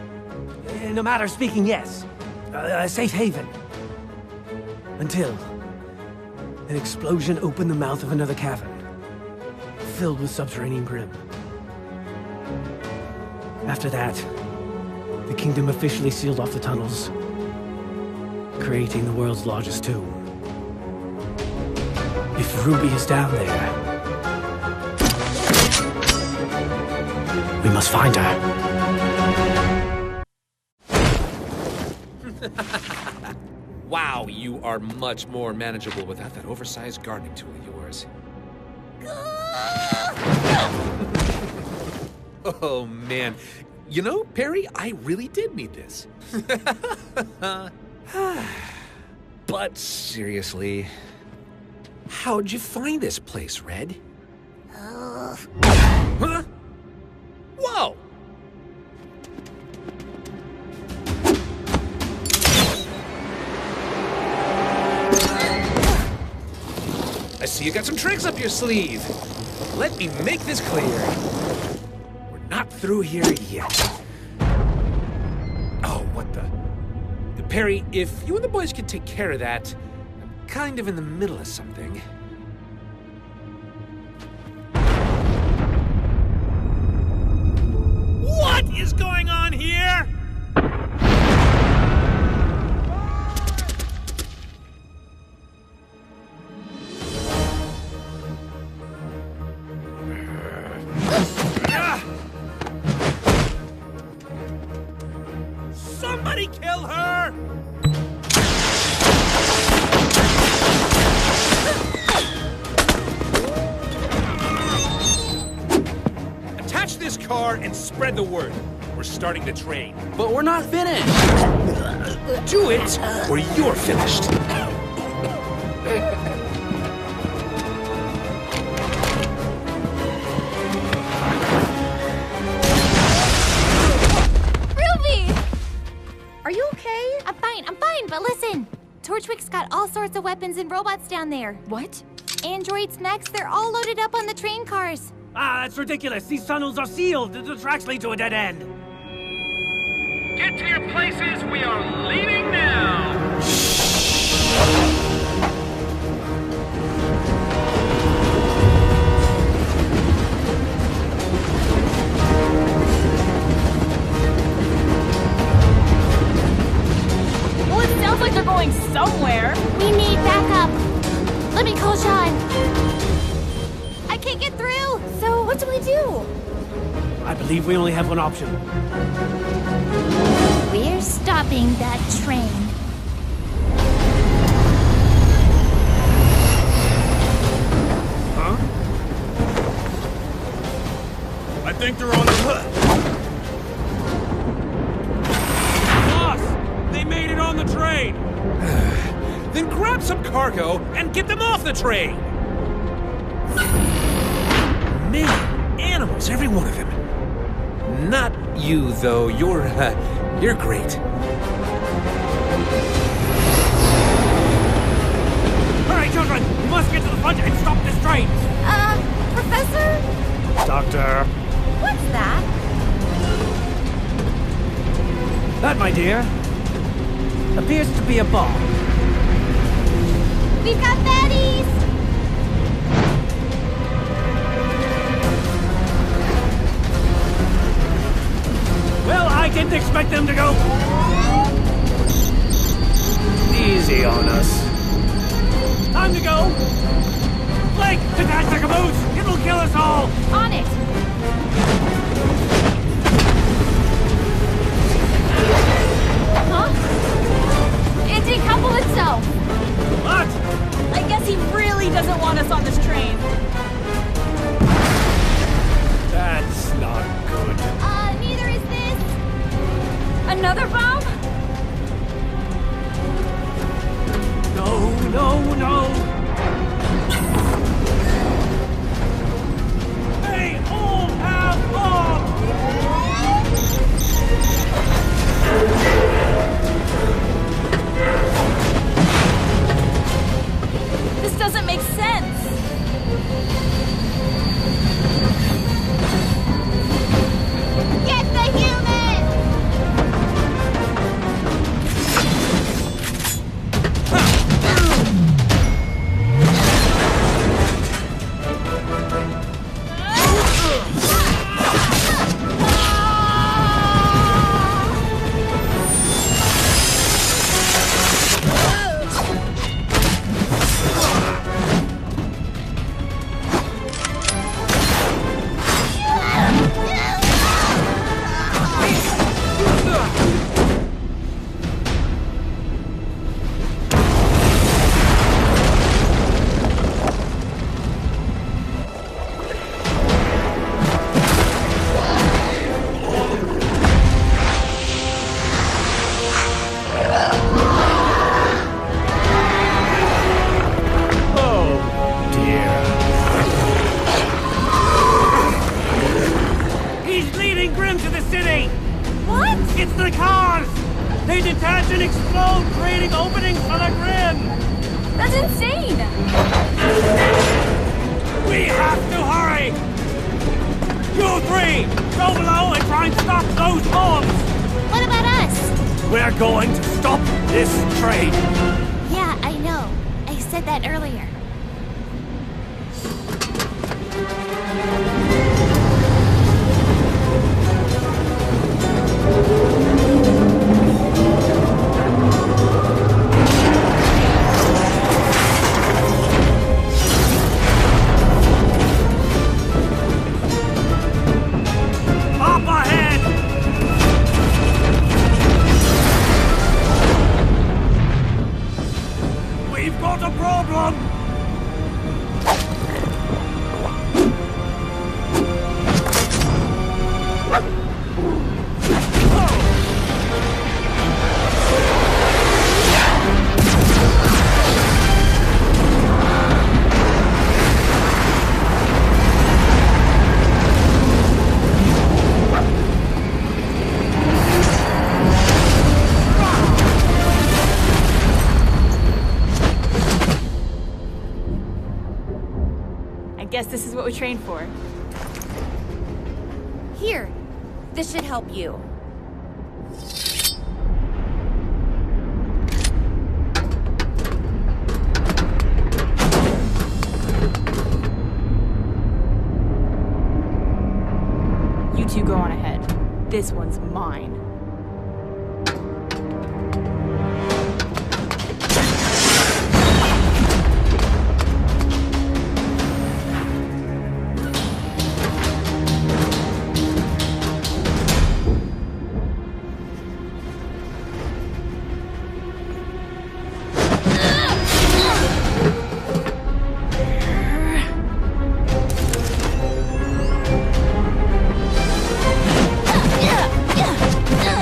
In a matter of speaking, yes. A safe haven. Until an explosion opened the mouth of another cavern, filled with subterranean Grimm. After that, the kingdom officially sealed off the tunnels, creating the world's largest tomb. If Ruby is down there, we must find her. Wow, you are much more manageable without that oversized gardening tool of yours. Oh, man. You know, Perry, I really did need this. But seriously, how'd you find this place, Red? Huh? Whoa! I see you got some tricks up your sleeve. Let me make this clear. We're not through here yet. Oh, what the... Perry, if you and the boys could take care of that, I'm kind of in the middle of something. What is going on here? Somebody kill her! Attach this car and spread the word. We're starting the train. But we're not finished. Do it, or you're finished. Are you okay? I'm fine, but listen. Torchwick's got all sorts of weapons and robots down there. What? Androids next, they're all loaded up on the train cars. Ah, that's ridiculous. These tunnels are sealed. The tracks lead to a dead end. Get to your places. We are leaving now. Well, it sounds like they're going somewhere. We need backup. Let me call Sean. I can't get through. So what do we do? I believe we only have one option. We're stopping that train. Huh? I think they're on the hook. Boss, they made it on the train. Then grab some cargo and get them off the train. Man, animals, every one of them. Not you, though. You're great. Hurry, children! We must get to the front and stop this train! Professor? Doctor. What's that? That, my dear, appears to be a bomb. We've got baddies! Well, I didn't expect them to go easy on us. Time to go! Blake, detach the caboose! It'll kill us all! On it! Huh? It decoupled itself! What? I guess he really doesn't want us on this train. That's not good. Neither is this. Another bomb? No, no, no! They all have bombs! This doesn't make sense. Get the human! It's the cars! They detach and explode, creating openings for the grim! That's insane! We have to hurry! You three, go below and try and stop those bombs! What about us? We're going to stop this train! Yeah, I know. I said that earlier. Up ahead! We've got a problem! I guess this is what we trained for. Here, this should help you. You two go on ahead. This one's mine. Yeah.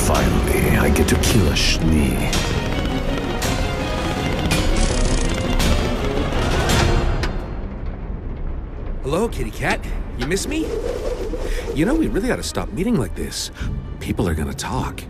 Finally, I get to kill a Schnee. Hello, kitty cat. You miss me? You know, we really ought to stop meeting like this. People are gonna talk.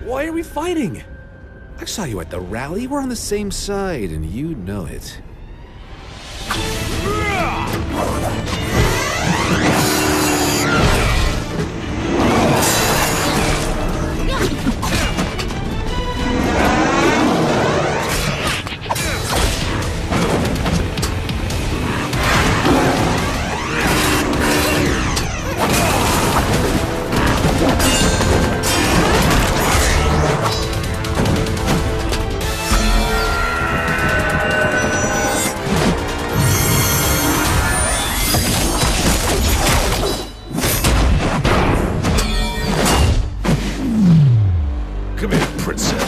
Why are we fighting? I saw you at the rally. We're on the same side, and you know it. Come here, princess.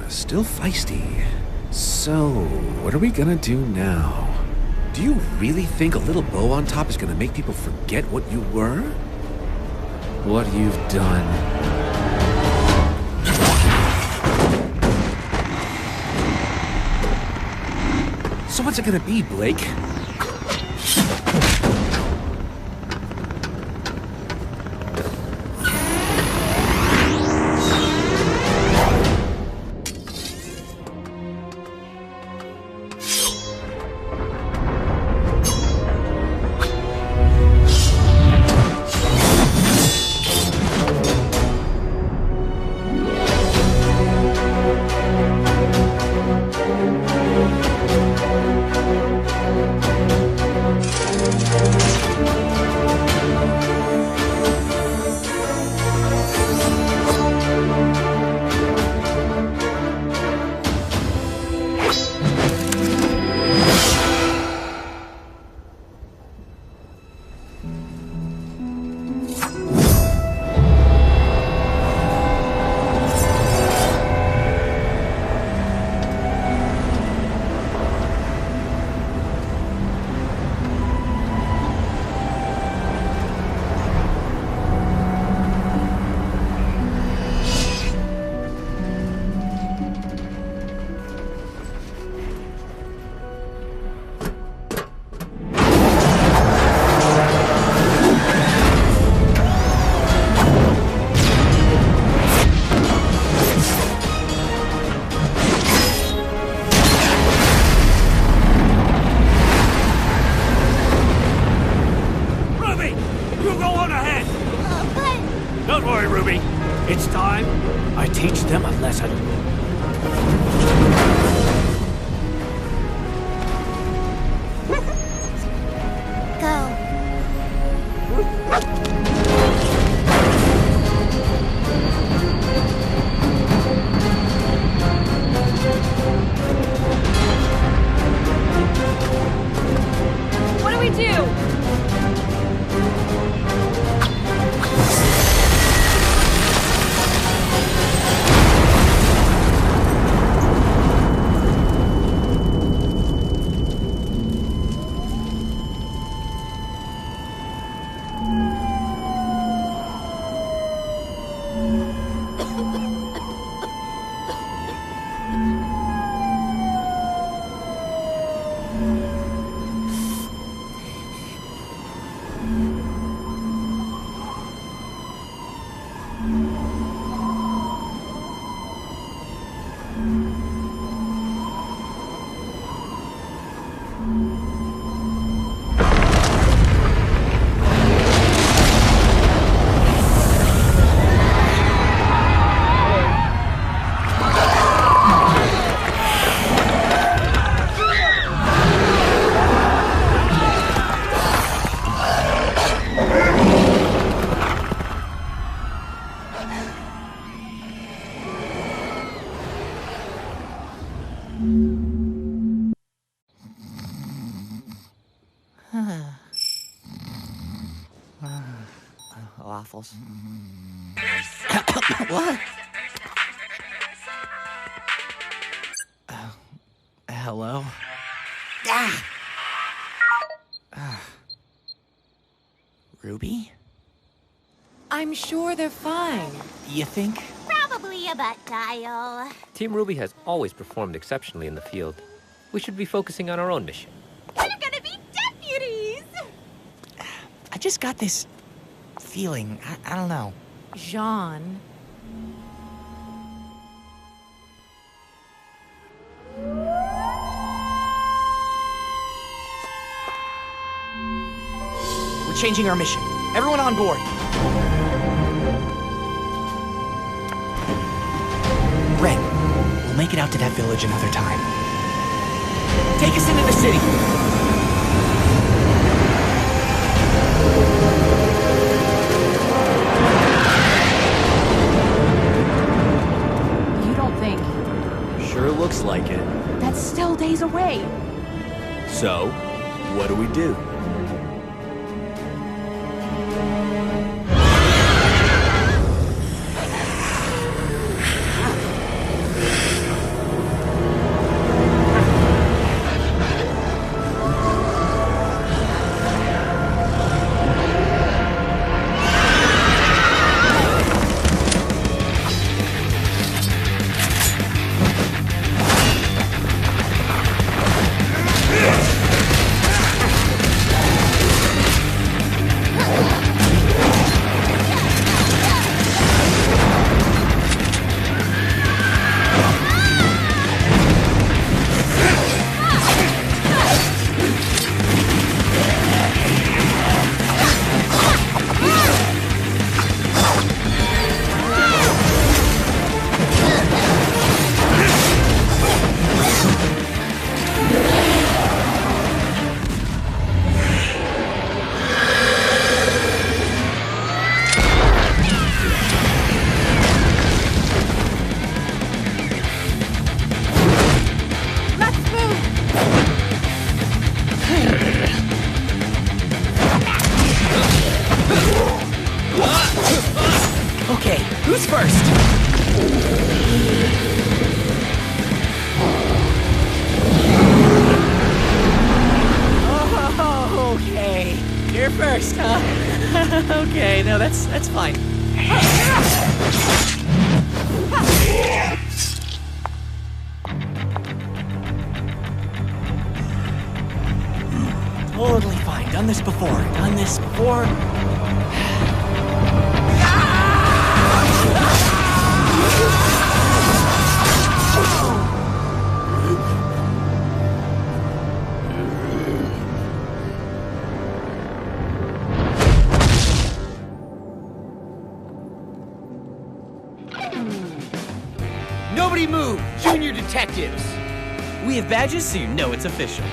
Still feisty. So, what are we gonna do now? Do you really think a little bow on top is gonna make people forget what you were? What you've done? So what's it gonna be, Blake? Waffles. What? Hello? Ruby? I'm sure they're fine. You think? Probably a butt dial. Team RWBY has always performed exceptionally in the field. We should be focusing on our own mission. We're gonna be deputies! I just got this feeling. I don't know. Jean. We're changing our mission. Everyone on board. Ren, we'll make it out to that village another time. Take us into the city. You don't think? Sure looks like it. That's still days away. So, what do we do? Okay, who's first? Oh, okay. You're first, huh? Okay, no, that's fine. Totally fine. Done this before. Nobody move! Junior detectives! We have badges, so you know it's official.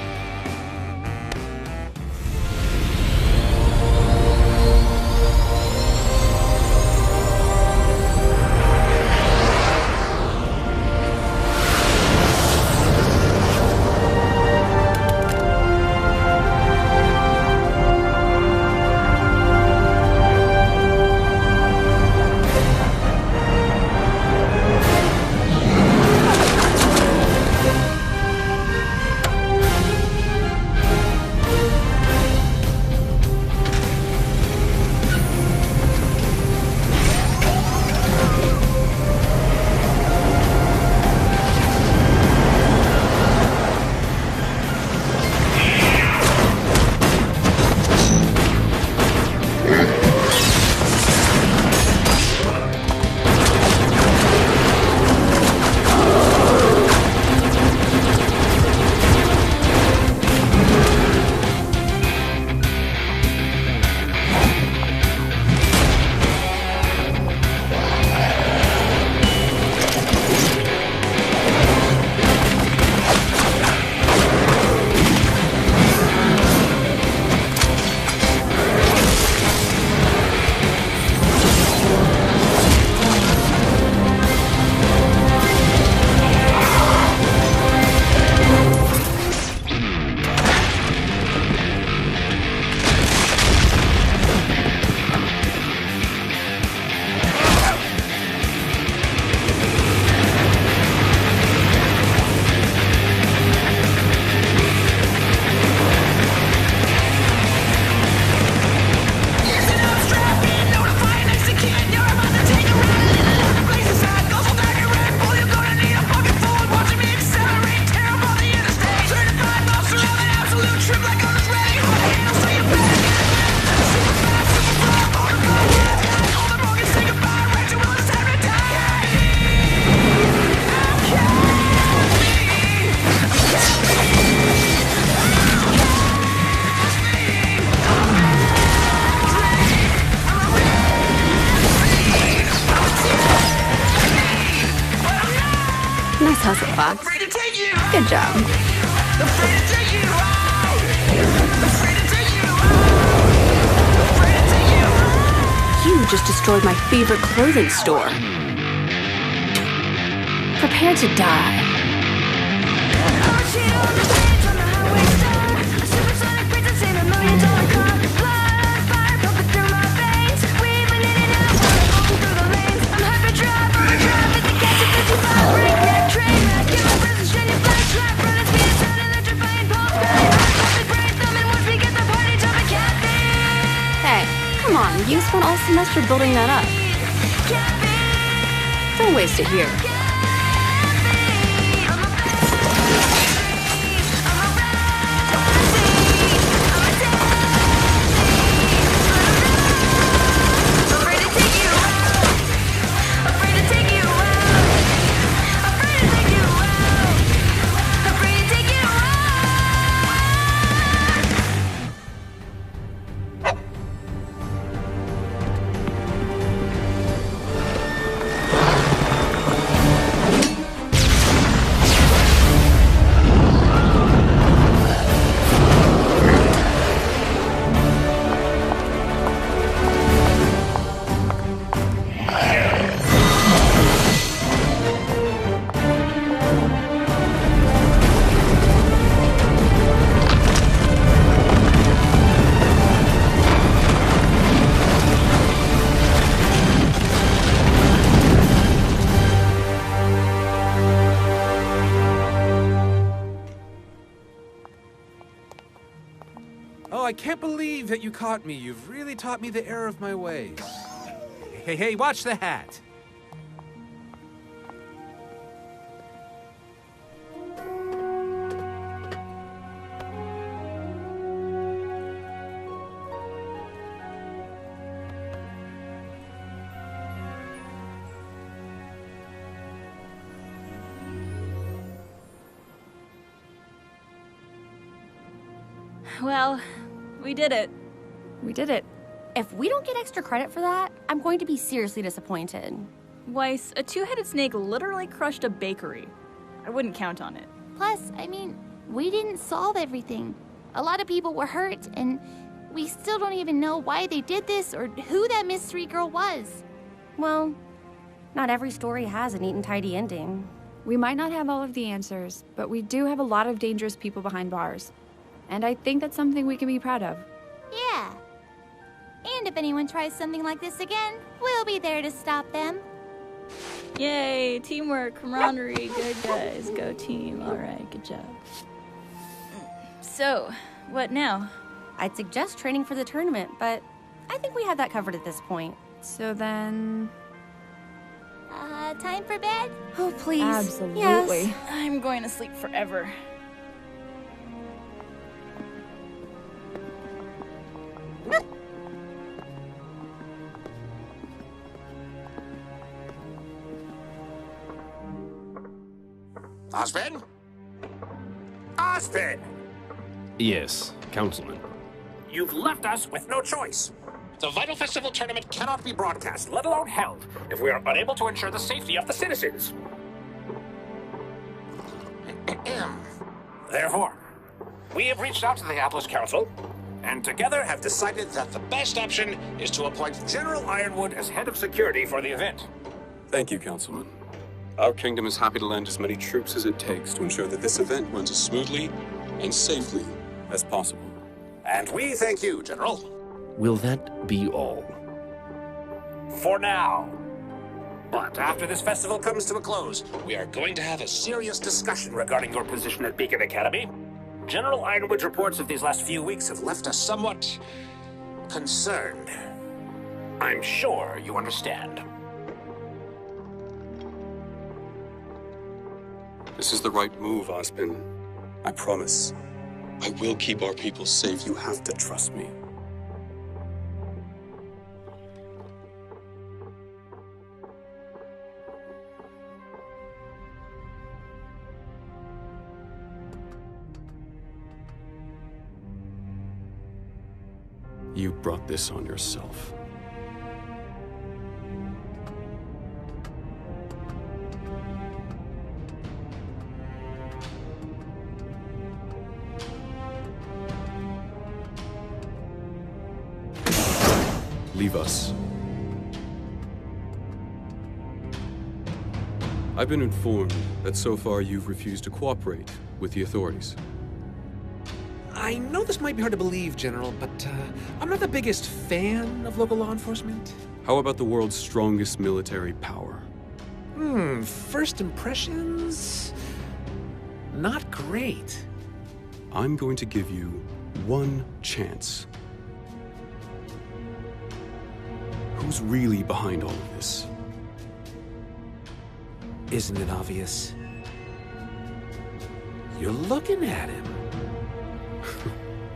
Good job. You just destroyed my favorite clothing store. Prepare to die. Hey, come on, you spent all semester building that up. Don't waste it here. Oh, I can't believe that you caught me. You've really taught me the error of my ways. Hey, hey, watch the hat. Well, we did it. We did it. If we don't get extra credit for that, I'm going to be seriously disappointed. Weiss, a two-headed snake literally crushed a bakery. I wouldn't count on it. Plus, I mean, we didn't solve everything. A lot of people were hurt, and we still don't even know why they did this or who that mystery girl was. Well, not every story has a neat and tidy ending. We might not have all of the answers, but we do have a lot of dangerous people behind bars. And I think that's something we can be proud of. Yeah. And if anyone tries something like this again, we'll be there to stop them. Yay, teamwork, camaraderie, good guys, go team. All right, good job. So, what now? I'd suggest training for the tournament, but I think we have that covered at this point. So then... time for bed? Oh, please. Absolutely. Yes. I'm going to sleep forever. Osbin? Osbin! Yes, Councilman. You've left us with no choice. The Vital Festival tournament cannot be broadcast, let alone held, if we are unable to ensure the safety of the citizens. Therefore, we have reached out to the Atlas Council, and together have decided that the best option is to appoint General Ironwood as head of security for the event. Thank you, Councilman. Our kingdom is happy to lend as many troops as it takes to ensure that this event runs as smoothly and safely as possible. And we thank you, General. Will that be all? For now. But after this festival comes to a close, we are going to have a serious discussion regarding your position at Beacon Academy. General Ironwood's reports of these last few weeks have left us somewhat concerned. I'm sure you understand. This is the right move, Osbin. I promise. I will keep our people safe. You have to trust me. You brought this on yourself. leave us. I've been informed that so far you've refused to cooperate with the authorities. I know this might be hard to believe, General, but I'm not the biggest fan of local law enforcement. How about the world's strongest military power? First impressions? Not great. I'm going to give you one chance. Who's really behind all of this? Isn't it obvious? You're looking at him.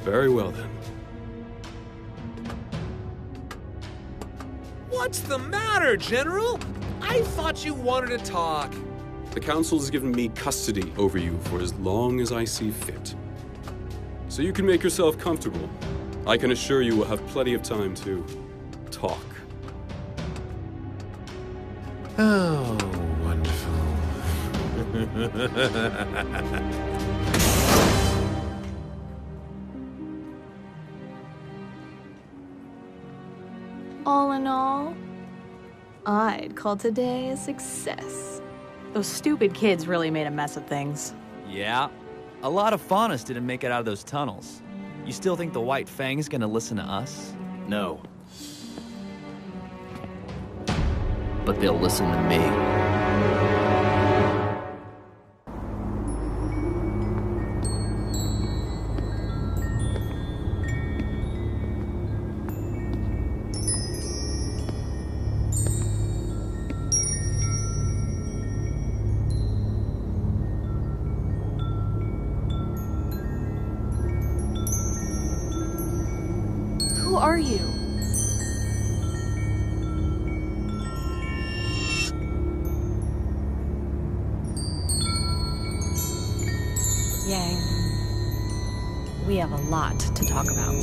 Very well, then. What's the matter, General? I thought you wanted to talk. The Council has given me custody over you for as long as I see fit. So you can make yourself comfortable. I can assure you we'll have plenty of time to talk. Oh, wonderful. All in all, I'd call today a success. Those stupid kids really made a mess of things. Yeah, a lot of faunus didn't make it out of those tunnels. You still think the White Fang's gonna listen to us? No. But they'll listen to me. Who are you? Yang, we have a lot to talk about.